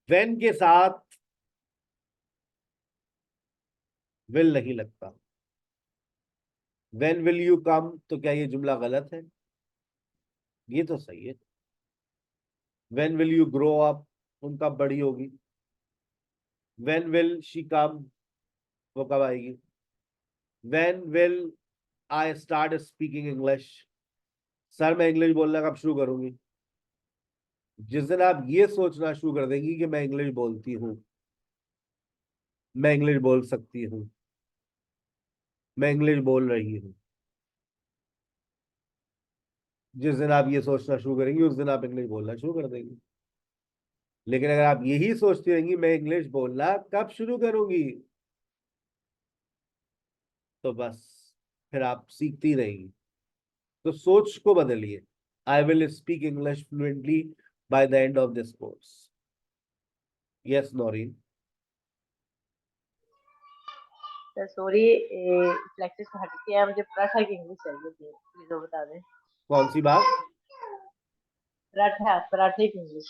वेन के साथ विल नहीं लगता। वेन विल यू कम, तो क्या ये जुमला गलत है? ये तो सही है। When will you grow up, उनका बड़ी होगी। वेन विल शी कम, वो कब आएगी। When will I start speaking English, sir मैं इंग्लिश बोलना कब शुरू करूंगी। जिस दिन आप ये सोचना शुरू कर देंगी कि मैं इंग्लिश बोलती हूं, मैं इंग्लिश बोल सकती हूं, मैं इंग्लिश बोल रही हूं, जिस दिन आप ये सोचना शुरू करेंगी उस दिन आप इंग्लिश बोलना शुरू कर देंगी। लेकिन अगर आप यही सोचती रहेंगी मैं इंग्लिश बोलना कब शुरू करूंगी, तो बस फिर आप सीखती रहेंगी। तो सोच को बदलिए, I will speak English fluently by the end of this course. Yes Naureen. Sir sorry, lecture से हट के मुझे पराठा की इंग्लिश चाहिए थी, प्लीज वो बता दें। कौन सी बात? पराठे की इंग्लिश।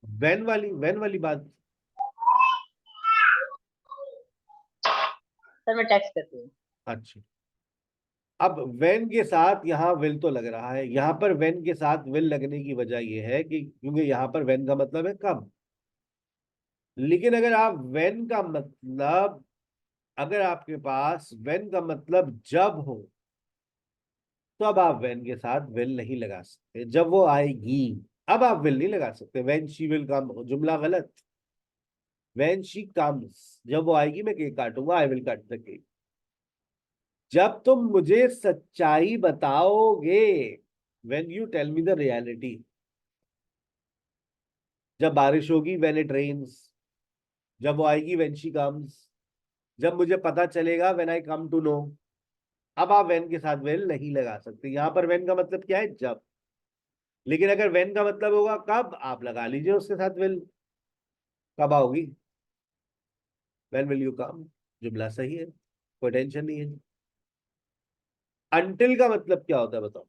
वैन वाली बात। सर मैं टेक्स्ट करती हूँ। अच्छा, अब when के साथ यहाँ will तो लग रहा है, यहाँ पर when के साथ will लगने की वजह यह है कि क्योंकि यहाँ पर when का मतलब है कब। लेकिन अगर आप when का मतलब, अगर आपके पास when का मतलब जब हो, तो अब आप when के साथ will नहीं लगा सकते। जब वो आएगी अब आप will नहीं लगा सकते। when she will come जुमला गलत। when she comes, जब वो आएगी मैं cake काटूंगा, I will cut the cake। जब तुम मुझे सच्चाई बताओगे, when you tell me the reality। जब बारिश होगी when it rains। जब वो आएगी when she comes। जब मुझे पता चलेगा when I come to know। अब आप when के साथ will नहीं लगा सकते। यहां पर when का मतलब क्या है, जब। लेकिन अगर when का मतलब होगा कब, आप लगा लीजिए उसके साथ will। कब आओगी, when will you come, जुमला सही है, कोई टेंशन नहीं है। until का मतलब क्या होता है बताओ,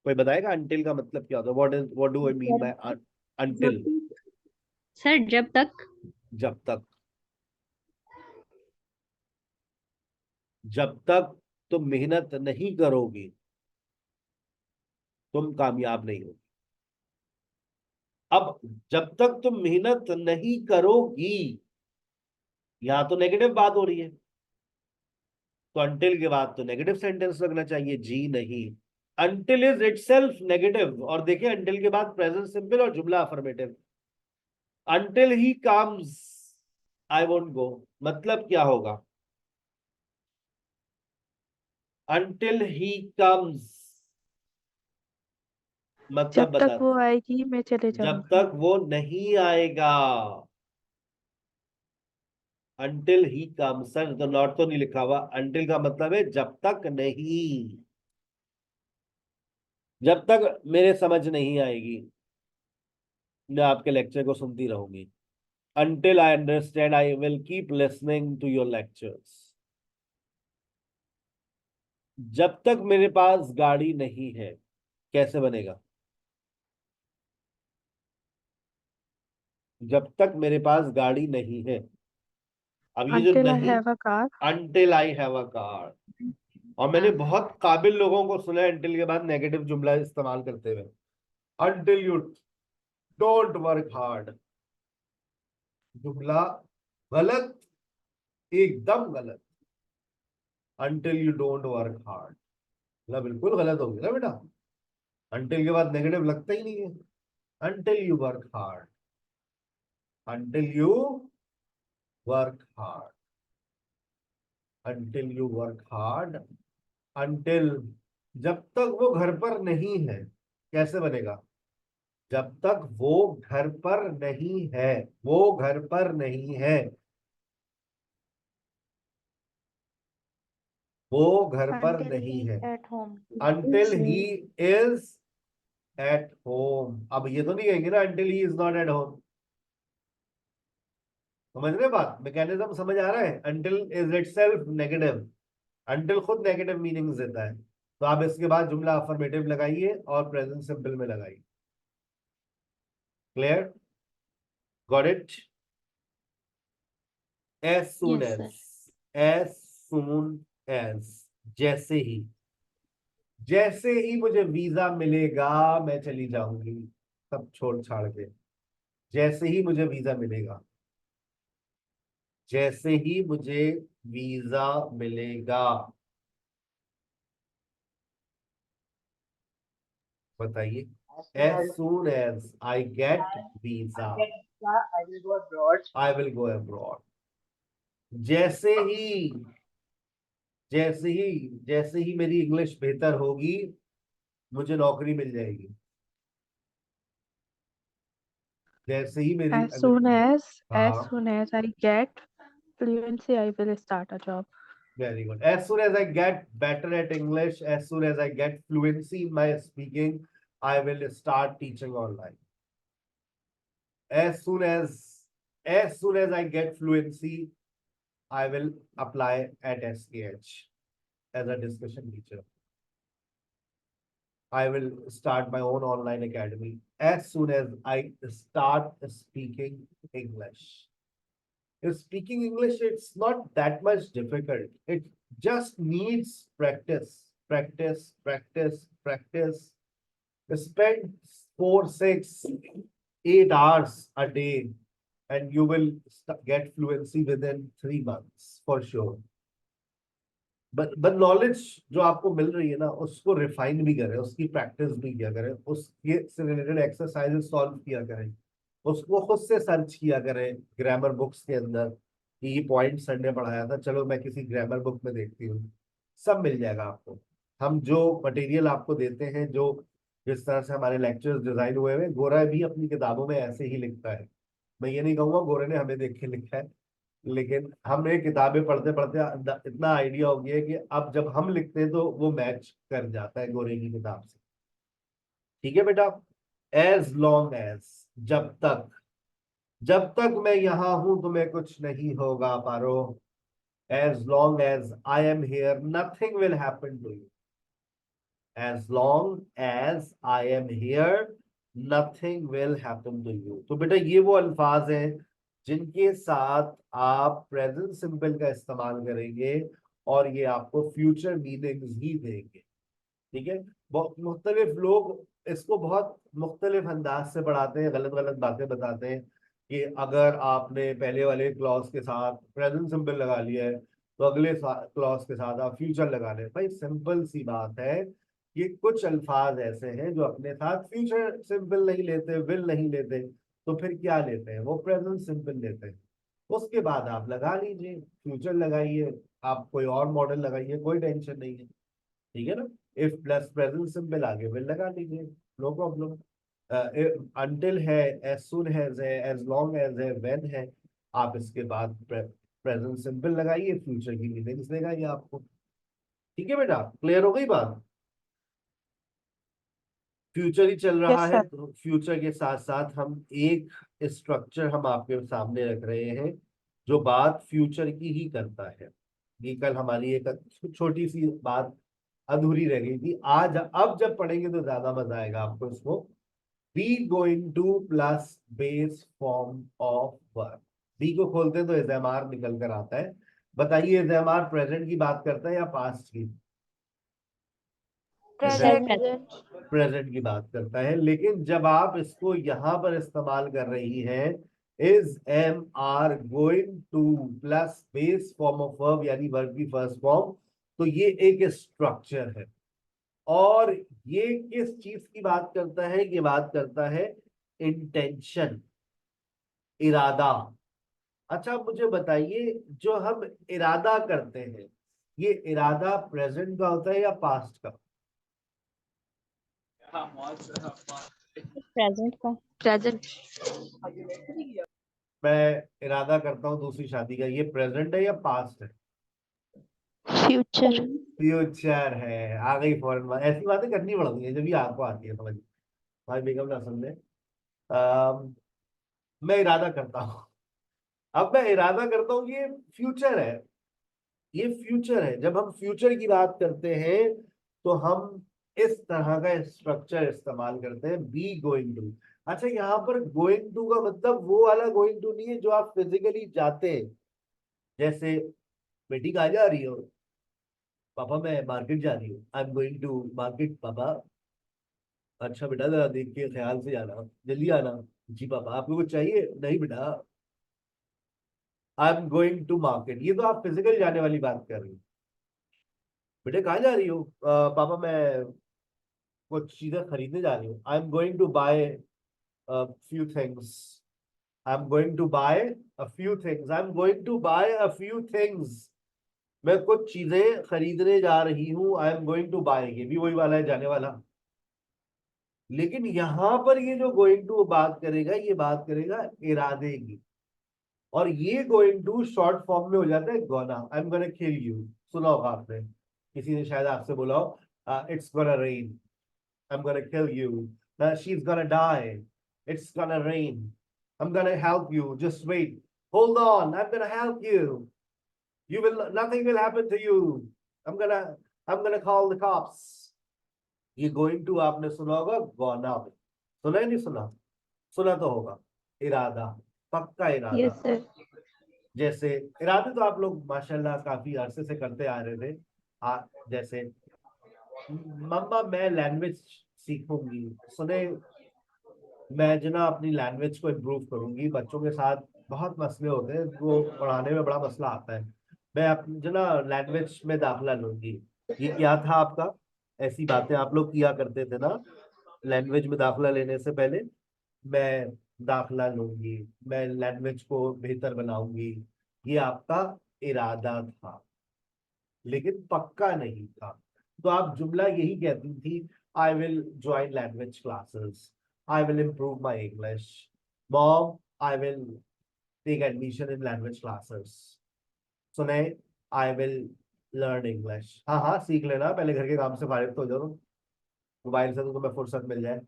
कोई बताएगा until का मतलब क्या होता है? what do I mean by until? Sir जब तक। जब तक। जब तक तुम मेहनत नहीं करोगी तुम कामयाब नहीं हो। अब जब तक तुम मेहनत नहीं करोगी, यहां तो नेगेटिव बात हो रही है, तो अंटिल के बाद तो नेगेटिव सेंटेंस लगना चाहिए, जी नहीं। Until is itself negative. और देखिए अंटिल के बाद प्रेजेंट सिंपल और जुमला affirmative. Until he comes I won't go, मतलब क्या होगा? अंटिल ही कम्स मतलब जब बता, तक वो आएगी मैं चले जब जाऊंगा। तक वो नहीं आएगा। अंटिल ही कम्स, सर तो नॉट तो नहीं लिखा हुआ। अंटिल का मतलब है जब तक नहीं, जब तक मेरे समझ नहीं आएगी मैं आपके लेक्चर को सुनती रहूंगी। Until I understand, I will keep listening to your lectures। जब तक मेरे पास गाड़ी नहीं है, कैसे बनेगा? जब तक मेरे पास गाड़ी नहीं है। अब ये जो Until I नहीं, have a car। until I have a car। और मैंने बहुत काबिल लोगों को सुना है until के बाद नेगेटिव जुमला इस्तेमाल करते हुए। Until you don't work hard, जुमला गलत, एकदम गलत। Until you don't work hard, मतलब बिल्कुल गलत हो गया ना बेटा। Until के बाद नेगेटिव लगता ही नहीं है। Until you work hard, until you work hard, until you work hard, until जब तक वो घर पर नहीं है, कैसे बनेगा? जब तक वो घर पर नहीं है, वो घर पर नहीं है, वो घर पर Until नहीं he है। at home। Until he is at home। अब ये तो नहीं कहेंगे ना until he is not at home। समझ रहे बात, मैकेनिज्म समझ आ रहा है? until is itself negative। until खुद नेगेटिव मीनिंग्स देता है। तो आप इसके बाद जुमला अफर्मेटिव लगाइए और प्रेजेंट सिंपल में लगाइए। Clear? Got it? as soon Yes, sir। as, as soon as, जैसे ही, जैसे ही मुझे वीजा मिलेगा मैं चली जाऊंगी सब छोड़ छाड़ के। जैसे ही मुझे वीजा मिलेगा, जैसे ही मुझे वीजा मिलेगा। बताइए। as soon as I get visa, I will go abroad। I will go abroad। जैसे ही, जैसे ही, जैसे ही मेरी इंग्लिश बेहतर होगी मुझे नौकरी मिल जाएगी। जैसे ही मेरी As soon as हाँ, I get fluency I will start a job। very good। as soon as I get better at English, as soon as I get fluency in my speaking, I will start teaching online। as soon as, as soon as I get fluency, I will apply at SKH as a discussion teacher। I will start my own online academy as soon as I start speaking English। Speaking English, it's not that much difficult. just needs practice, practice, practice, practice. Spend 4, 6, 8 hours a day and you will get fluency within 3 months for sure. but knowledge जो आपको मिल रही है ना, उसको refine भी करें, उसकी practice भी किया करें, उसके से रिलेटेड एक्सरसाइजेस सॉल्व किया करें, उसको खुद से सर्च किया करें ग्रामर बुक्स के अंदर कि ये पॉइंट सर ने पढ़ाया था, चलो मैं किसी ग्रामर बुक में देखती हूँ, सब मिल जाएगा आपको। हम जो मटेरियल आपको देते हैं, जो जिस तरह से हमारे लेक्चर्स डिजाइन हुए हुए, गोरा भी अपनी किताबों में ऐसे ही लिखता है। मैं ये नहीं कहूंगा गोरे ने हमें देख के लिखा है, लेकिन हमने किताबें पढ़ते पढ़ते इतना आइडिया हो गया है कि अब जब हम लिखते हैं तो वो मैच कर जाता है गोरे की किताब से। ठीक है बेटा, एज लॉन्ग एज, जब तक मैं यहां हूं तुम्हें कुछ नहीं होगा Paro. As long as I am here nothing will happen to you. As long as I am here nothing will happen to you. तो बेटा ये वो अल्फाज हैं जिनके साथ आप प्रेजेंट सिंपल का इस्तेमाल करेंगे और ये आपको फ्यूचर मीनिंग्स ही देंगे। ठीक है, बहुत मुख्तलिफ लोग इसको बहुत मुख्तलिफ अंदाज से पढ़ाते हैं, गलत गलत बातें बताते हैं कि अगर आपने पहले वाले क्लॉज के साथ प्रेजेंट सिंपल लगा लिया है तो अगले क्लॉज के साथ आप फ्यूचर लगा लें। भाई सिंपल सी बात है, ये कुछ अल्फाज ऐसे हैं जो अपने साथ फ्यूचर सिंपल नहीं लेते, विल नहीं लेते, तो फिर क्या लेते हैं, वो प्रेजेंट सिंपल लेते हैं। उसके बाद आप लगा लीजिए, फ्यूचर लगाइए, आप कोई और मॉडल लगाइए, कोई टेंशन नहीं है। ठीक है ना, इफ प्लस प्रेजेंट सिंपल आगे विल लगा लीजिए, नो प्रॉब्लम। अंटिल है, एज सुन एज है, एज लॉन्ग एज है, व्हेन है, आप इसके बाद प्रेजेंट सिंपल लगाइए, फ्यूचर की मीनिंग्स देगा ये आपको। ठीक है बेटा, क्लियर हो गई बात? फ्यूचर ही चल रहा Yes, है, sir. तो फ्यूचर के साथ साथ हम एक स्ट्रक्चर हम आपके सामने रख रहे हैं जो बात फ्यूचर की ही करता है। ये कल हमारी एक छोटी सी बात अधूरी रह गई थी, आज अब जब पढ़ेंगे तो ज्यादा मजा आएगा आपको इसको। Be going to plus base form of verb. Be को खोलते हैं तो एजएमआर निकल कर आता है। बताइए एजएमआर प्रेजेंट की बात करता है या पास्ट की? Present. प्रेजेंट की बात करता है, लेकिन जब आप इसको यहां पर इस्तेमाल कर रही हैं, is am are going to plus base form of verb यानी वर्ब की फर्स्ट फॉर्म, तो ये एक स्ट्रक्चर है। और ये किस चीज की बात करता है? ये बात करता है इंटेंशन, इरादा। अच्छा मुझे बताइए, जो हम इरादा करते हैं, ये इरादा प्रेजेंट का होता है या पास्ट का? Present का. Present. मैं इरादा करता हूँ दूसरी शादी का, ये प्रेजेंट है या पास्ट है? Future. फ्यूचर है। आ गई फॉरन बात, ऐसी बातें करनी पड़ती है जब ये आपको आती है समझ। भाई बेगम ना समझे, मैं इरादा करता हूँ। अब मैं इरादा करता हूँ, ये फ्यूचर है, ये फ्यूचर है। जब हम फ्यूचर की बात करते हैं तो हम इस तरह का स्ट्रक्चर इस्तेमाल करते हैं, बी गोइंग टू। अच्छा यहाँ पर गोइंग टू का मतलब वो वाला गोइंग टू नहीं है जो आप फिजिकली जाते हैं, जैसे बेटी कहाँ जा रही हो? पापा मैं मार्केट जा रही हूँ, I am going to market papa. अच्छा बेटा जरा देख के ख्याल से जाना, जल्दी आना। जी पापा आपको कुछ चाहिए? नहीं बेटा, I am going to market, ये तो आप फिजिकल जाने वाली बात कर रही हो। बेटे कहाँ जा रही हो? पापा मैं कुछ चीजें खरीदने जा रही हूँ, I am going to buy few things. I am going to buy a few things, I am going to buy a few things. मैं कुछ चीजें खरीदने जा रही हूँ, I am going to buy, ये भी वही वाला है, जाने वाला। लेकिन यहां पर ये जो गोइंग टू बात करेगा, ये बात करेगा इरादे की। और ये गोइंग टू शॉर्ट फॉर्म में हो जाता है gonna. I am gonna kill you, सुना होगा आपने, किसी ने शायद आपसे बोला हो it's gonna rain, I am gonna kill you, she is gonna die, it's gonna rain, I am gonna help you, just wait, hold on, I am gonna help you, you will, nothing will happen to you, I'm gonna call the cops। ये going to आपने सुना होगा gonna में, सुना है नहीं सुना? सुना तो होगा। इरादा, पक्का इरादा। Yes, sir. जैसे इरादे तो आप लोग माशाल्लाह काफी अरसे से करते आ रहे थे। जैसे मम्मा मैं लैंग्वेज सीखूंगी, सुने मैं जो ना अपनी लैंग्वेज को इम्प्रूव करूंगी। बच्चों के साथ बहुत मसले होते हैं, वो पढ़ाने में बड़ा मसला आता है। मैं अपनी जो ना लैंग्वेज में दाखिला लूंगी। ये क्या था आपका? ऐसी बातें आप लोग किया करते थे ना लैंग्वेज में दाखिला लेने से पहले। मैं दाखिला लूंगी, मैं लैंग्वेज को बेहतर बनाऊंगी, ये आपका इरादा था, लेकिन पक्का नहीं था। तो आप जुमला यही कहती थी, I will join language classes, I will improve my English, mom I will take admission in language classes, सुने आई विल लर्न इंग्लिश। हाँ हाँ सीख लेना, पहले घर के काम से फारिग तो हो जाओ, मोबाइल से तो तुम्हें फुर्सत मिल जाए।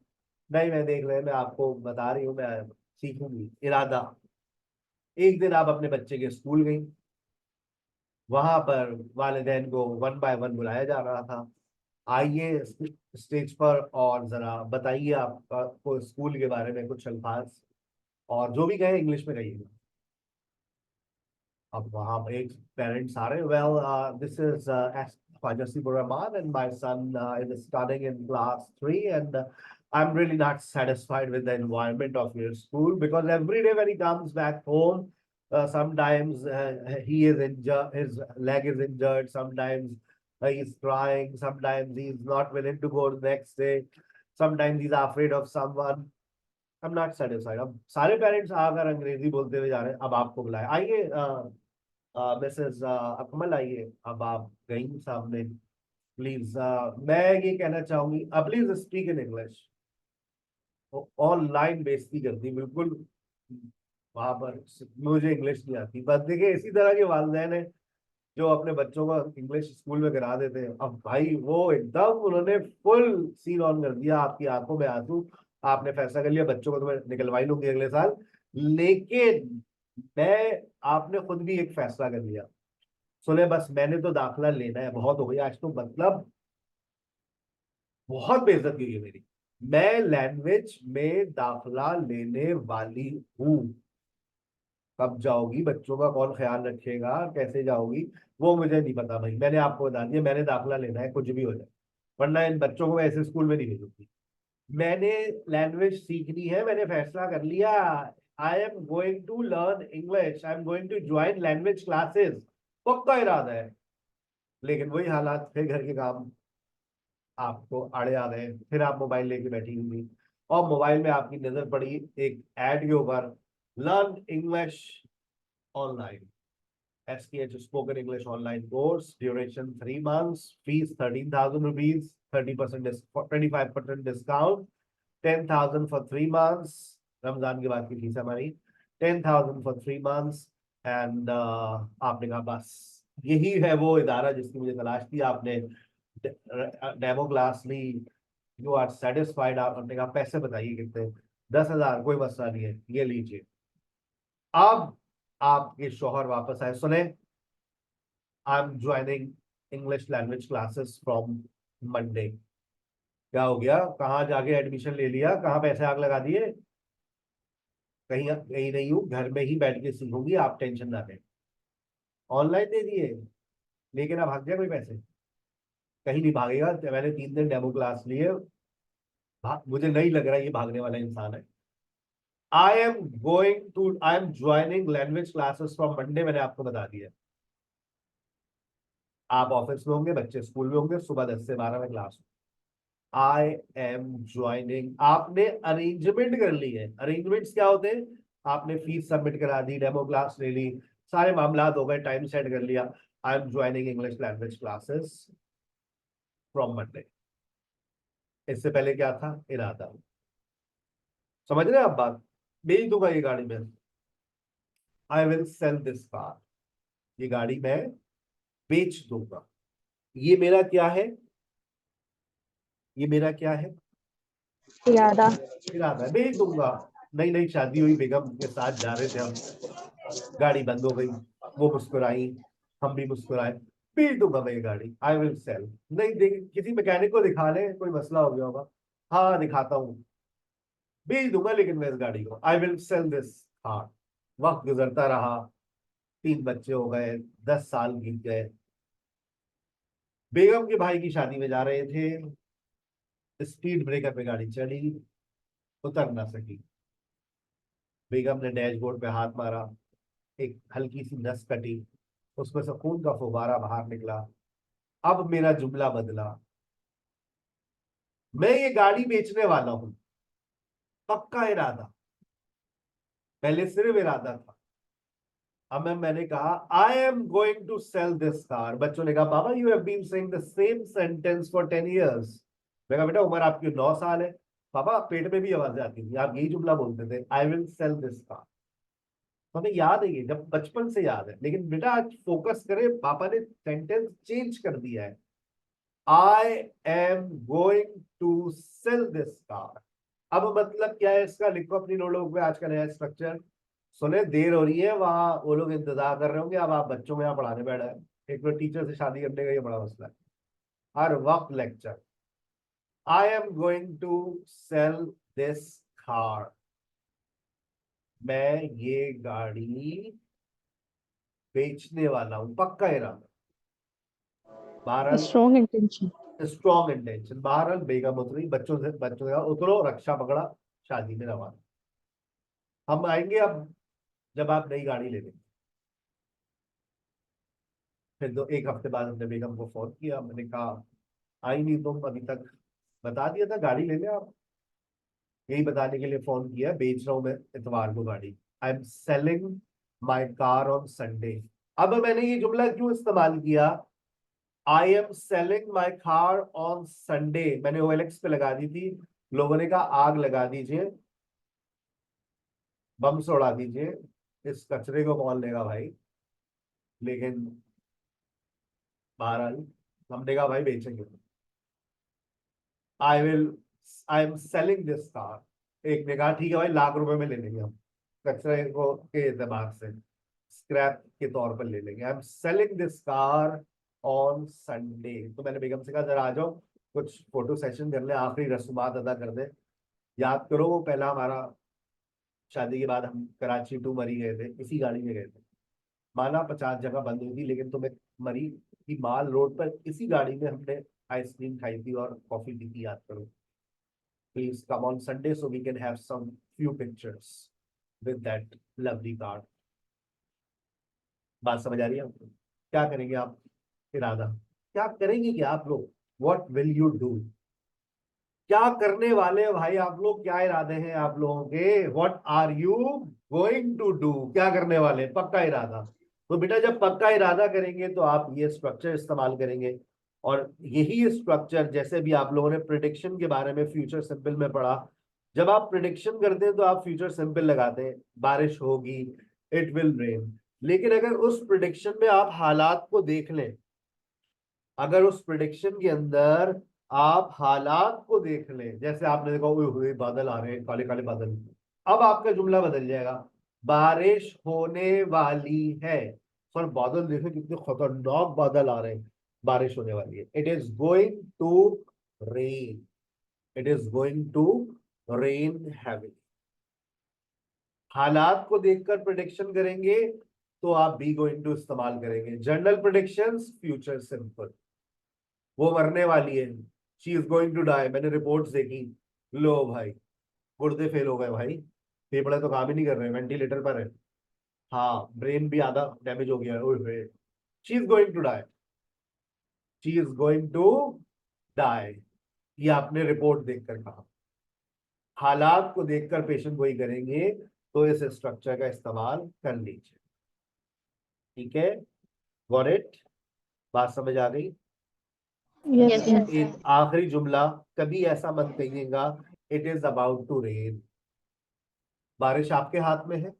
नहीं मैं देख रहे, मैं आपको बता रही हूँ, मैं सीखूंगी, इरादा। एक दिन आप अपने बच्चे के स्कूल गई, वहां पर वालिदैन को वन बाय वन बुलाया जा रहा था। आइए स्टेज पर और जरा बताइए आपको स्कूल के बारे में कुछ अल्फाज, और जो भी कहे इंग्लिश में कहिएगा। अब वहां पर एक पेरेंट्स आ रहे, well this is Fajasibur Rahman and my son is studying in class 3 and I'm really not satisfied with the environment of your school because every day when he comes back home, sometimes he is injured, his leg is injured, sometimes he's crying, sometimes he's not willing to go the next day, sometimes he's afraid of someone. I'm not satisfied. अब सारे parents आकर अंग्रेजी बोलते हुए जा रहे हैं। अब आपको बुलाया, आइए मिसेस अकमल, आइए। अब आप गई सामने, प्लीज मैं ये कहना चाहूंगी, please speak in English. Online बेइज्जती करती बिल्कुल, वहां पर मुझे इंग्लिश नहीं आती। बस देखिए इसी तरह के वालिदैन है जो अपने बच्चों को इंग्लिश स्कूल में करा देते हैं। अब भाई वो एकदम उन्होंने फुल सीन ऑन कर दिया, आपकी आंखों में आंसू। आपने फैसला कर लिया बच्चों को तो मैं निकलवाई लूंगी अगले साल, लेकिन मैं आपने खुद भी एक फैसला कर लिया, सुने बस मैंने तो दाखिला लेना है, बहुत हो गया आज तो, मतलब बहुत बेइज्जती हुई है मेरी। मैं लैंग्वेज में दाखिला लेने वाली हूँ। कब जाओगी, बच्चों का कौन ख्याल रखेगा, कैसे जाओगी, वो मुझे नहीं पता भाई। मैंने आपको बता दिया मैंने दाखिला लेना है, कुछ भी हो जाए, वरना इन बच्चों को मैं ऐसे स्कूल में नहीं भेजूंगी। मैंने लैंग्वेज सीखनी है, मैंने फैसला कर लिया। I am going to learn English, I am going to join language classes, पक्का इरादा है। लेकिन वही हालात, फिर घर के काम आपको आड़े आ गए, फिर आप मोबाइल लेके बैठी हुई, और मोबाइल में आपकी नजर पड़ी एक एड के ऊपर, learn English online, SKH spoken English online course, duration 3 months, fees 13,000 rupees, 30% 25% discount, 10,000 for 3 months। Ramzan के बाद की फीस हमारी 10,000 फॉर 3 months। एंड आपने कहा बस यही है वो इदारा जिसकी मुझे तलाश थी। आपने डेमो क्लास ली, यू आर सेटिस्फाइड। आपने कहा पैसे बताइए कितने, 10,000, कोई मसला नहीं है, ये लीजिए। अब आपके शोहर वापस आए, सुने I am joining English language classes from Monday. क्या हो गया, कहाँ जाके एडमिशन ले लिया, कहाँ पैसे आग लगा दिए? कहीं कहीं नहीं हूँ, घर में ही बैठ के सीखूंगी, आप टेंशन ना लें। ऑनलाइन दे दिए, लेकिन अब भाग जाए कोई पैसे? कहीं नहीं भागेगा। मैंने 3 दिन डेमो क्लास लिए, मुझे नहीं लग रहा ये भागने वाला इंसान है। I am joining language classes from Monday, मैंने आपको बता दिया। आप ऑफिस में होंगे, बच्चे स्कूल में होंगे, सुबह 10 से 12 में क्लास। आई एम ज्वाइनिंग, आपने अरेंजमेंट कर ली है। अरेंजमेंट्स क्या होते हैं? आपने फीस सबमिट करा दी, डेमो क्लास ले ली, सारे मामला हो गए, टाइम सेट कर लिया। I am joining English language classes from Monday. इससे पहले क्या था? इरादा। समझ रहे हैं आप बात? बेच दूंगा ये गाड़ी में, I will sell this car, ये गाड़ी मैं बेच दूंगा। ये मेरा क्या है? ये मेरा क्या है? इरादा। इरादा है, बेच दूंगा। नई नई शादी हुई, बेगम के साथ जा रहे थे हम, गाड़ी बंद हो गई, वो मुस्कुराई, हम भी मुस्कुराए, बेच दूंगा मैं ये गाड़ी, आई विल सेल। नहीं देख, किसी मैकेनिक को दिखा ले, कोई मसला हो गया होगा, हाँ दिखाता हूँ, बेच दूंगा लेकिन मैं इस गाड़ी को, I will sell this car. वक्त गुजरता रहा, 3 बच्चे हो गए, 10 साल बीत गए। बेगम के भाई की शादी में जा रहे थे, स्पीड ब्रेकर पे गाड़ी चढ़ी, उतर ना सकी। बेगम ने डैशबोर्ड पे हाथ मारा, एक हल्की सी नस कटी, उसमें से खून का फुवारा बाहर निकला। अब मेरा जुमला बदला, मैं ये गाड़ी बेचने वाला हूं, पक्का इरादा, पहले सिर्फ इरादा था। अब मैंने कहा I am going to sell this car. बच्चों ने कहा papa you have been saying the same sentence for 10 years। मैं कहा बेटा उम्र आपकी 9 साल है। पापा पेट में भी आवाजें आती थी, आप यही जुमला बोलते थे, I will sell this car. तो हमें याद है ये, जब बचपन से याद है। लेकिन बेटा आज फोकस करें, पापा ने सेंटेंस चेंज कर दिया है, I am going to sell this car. अब मतलब क्या है इसका, लिखो अपनी नोटबुक में आज का नया स्ट्रक्चर। सुने देर हो रही है, वहां वो लोग इंतजार कर रहे होंगे, अब आप बच्चों में यहाँ पढ़ाने बैठा है। एक तो टीचर से शादी करने का ये बड़ा मसला है, हर वक्त lecture. I am going to sell this car, मैं ये गाड़ी बेचने वाला हूं, पक्का इरादा। बहरहाल Strong intention. Strong intention. बहरहाल बेगम उतरी, बच्चों से कहा, उतरो, रक्षा पकड़ा, शादी में रवाना। हम आएंगे अब जब आप नई गाड़ी ले लेंगे। फिर 1 हफ्ते बाद हमने बेगम को फोन किया, मैंने कहा आई नहीं तुम अभी तक, बता दिया था गाड़ी ले ले आप। यही बताने के लिए फोन किया, बेच रहा हूं मैं इतवार को गाड़ी, I am selling my car on Sunday. अब मैंने ये जुमला क्यों इस्तेमाल किया, I am selling my car on Sunday, मैंने OLX पे लगा दी थी। लोगों ने कहा आग लगा दीजिए, बम से उड़ा दीजिए, इस कचरे को कौन लेगा भाई। लेकिन बहरहाल हमने कहा भाई बेचेंगे, I am selling this car. एक ने कहा ठीक है भाई, ₹1,00,000 में ले लेंगे हम, कचरे को के एतबार से स्क्रैप के तौर पर ले लेंगे। I am selling this car on Sunday. तो मैंने बेगम से कहा जरा आ जाओ, कुछ फोटो सेशन कर ले, आखिरी रस्मात अदा कर दे। याद करो वो पहला हमारा शादी के बाद हम कराची टू मरी गए थे, इसी गाड़ी में गए थे। माना 50 जगह बंद हुई थी, लेकिन तुम्हें मरी की माल रोड पर इसी गाड़ी में हमने आइसक्रीम खाई थी और कॉफी पी थी, याद करो। Please come on Sunday so we can have some few pictures with that lovely car. बात समझ आ रही है आपको? क्या करेंगे आप, इरादा क्या करेंगे, क्या आप लोग, व्हाट विल यू डू, क्या करने वाले हैं भाई आप लोग, क्या इरादे हैं आप लोगों के, what are you going to do, क्या करने वाले, पक्का इरादा। तो बेटा जब पक्का इरादा करेंगे तो आप ये स्ट्रक्चर इस्तेमाल करेंगे। और यही स्ट्रक्चर, जैसे भी आप लोगों ने प्रिडिक्शन के बारे में फ्यूचर सिंपल में पढ़ा, जब आप प्रिडिक्शन करते हैं तो आप फ्यूचर सिंपल लगाते हैं, बारिश होगी, इट विल रेन। लेकिन अगर उस प्रिडिक्शन में आप हालात को देख लें, अगर उस प्रिडिक्शन के अंदर आप हालात को देख लें, जैसे आपने देखा ओए हुए बादल आ रहे हैं, काले काले बादल, अब आपका जुमला बदल जाएगा, बारिश होने वाली है। सर बादल देखे कितने खतरनाक बादल आ रहे हैं, बारिश होने वाली है, it is going to rain, it is going to rain heavy. हालात को देखकर प्रिडिक्शन करेंगे तो आप बी गोइंग टू इस्तेमाल करेंगे। जनरल प्रिडिक्शंस फ्यूचर सिंपल, वो मरने वाली है, she is going to die, मैंने रिपोर्ट्स देखी, लो भाई गुर्दे फेल हो गए भाई, फेफड़े तो काम ही नहीं कर रहे, वेंटिलेटर पर है, हाँ ब्रेन भी आधा डैमेज हो गया है, she is going to die, she is going to die, ये आपने रिपोर्ट देखकर कहा। हालात को देखकर पेशेंट गोई करेंगे तो इस स्ट्रक्चर का इस्तेमाल कर लीजिए, ठीक है, गॉट इट, बात समझ आ गई? Yes, Yes, sir. एक आखिरी जुमला, कभी ऐसा मत कहिएगा it is about to rain. बारिश आपके हाथ में है,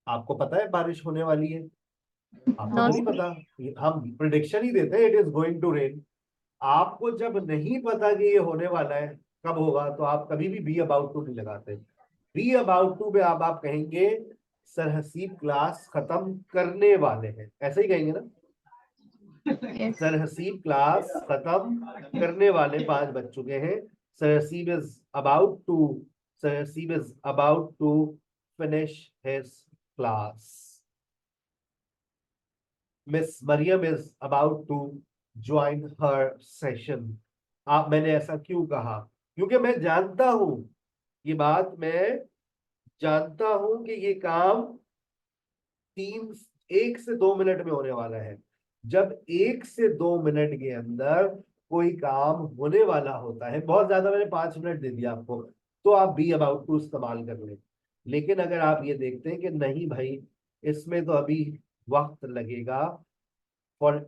आपको पता है बारिश होने वाली है, आपको No, नहीं पता, हम प्रिडिक्शन ही देते हैं it is going to rain. आपको जब नहीं पता कि ये होने वाला है, कब होगा, तो आप कभी भी बी अबाउट टू नहीं लगाते। बी अबाउट टू पे आप कहेंगे सर हसीब क्लास खत्म करने वाले हैं, ऐसे ही कहेंगे ना, yes. सर हसीब क्लास खत्म करने वाले 5 बज चुके हैं, sir Haseeb is about to, sir Haseeb is about to finish his class. Miss Mariam is about to join her session. मैंने ऐसा क्यों कहा? क्योंकि मैं जानता हूं, ये बात मैं जानता हूं कि ये काम 1 से 2 मिनट में होने वाला है। जब 1 से 2 मिनट के अंदर कोई काम होने वाला होता है, बहुत ज्यादा मैंने 5 मिनट दे दिया आपको, तो आप बी अबाउट टू इस्तेमाल कर लें। लेकिन अगर आप ये देखते हैं कि नहीं भाई, इसमें तो अभी वक्त लगेगा, और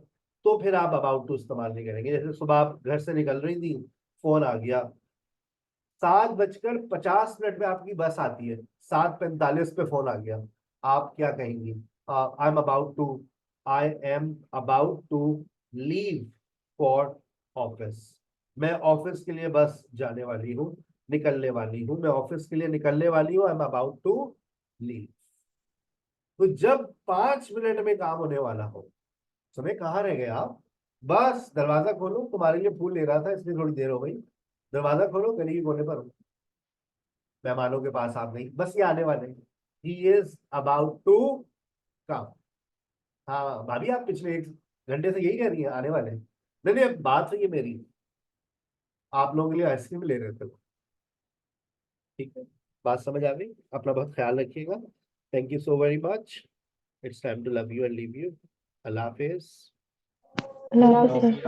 तो फिर आप अबाउट टू इस्तेमाल नहीं करेंगे। जैसे सुबह आप घर से निकल रही थी, फोन आ गया, 7:50 पे आपकी बस आती है, 7:45 पे फोन आ गया, आप क्या कहेंगी? I am about to leave for office. मैं ऑफिस के लिए बस जाने वाली हूँ, निकलने वाली हूँ, मैं ऑफिस के लिए निकलने वाली हूँ, I am about to leave. तो जब 5 मिनट में काम होने वाला हो, समय कहाँ रह गए आप? बस दरवाजा खोलो, तुम्हारे लिए फूल ले रहा था इसलिए थोड़ी देर हो गई, दरवाजा खोलो, गली के कोने पर मेहमानों के पास आप नहीं, बस ये आने वाले, he is about to come. हाँ भाभी, आप पिछले 1 घंटे से यही कह रही हैं आने वाले। नहीं नहीं, बात सही है मेरी, आप लोगों के लिए आइसक्रीम ले रहे थे। ठीक है, बात समझ आ गई। अपना बहुत ख्याल रखिएगा। Thank you so very much. It's time to love you and leave you. Allah हाफिज। अल्लाह हाफ़िज़ सर।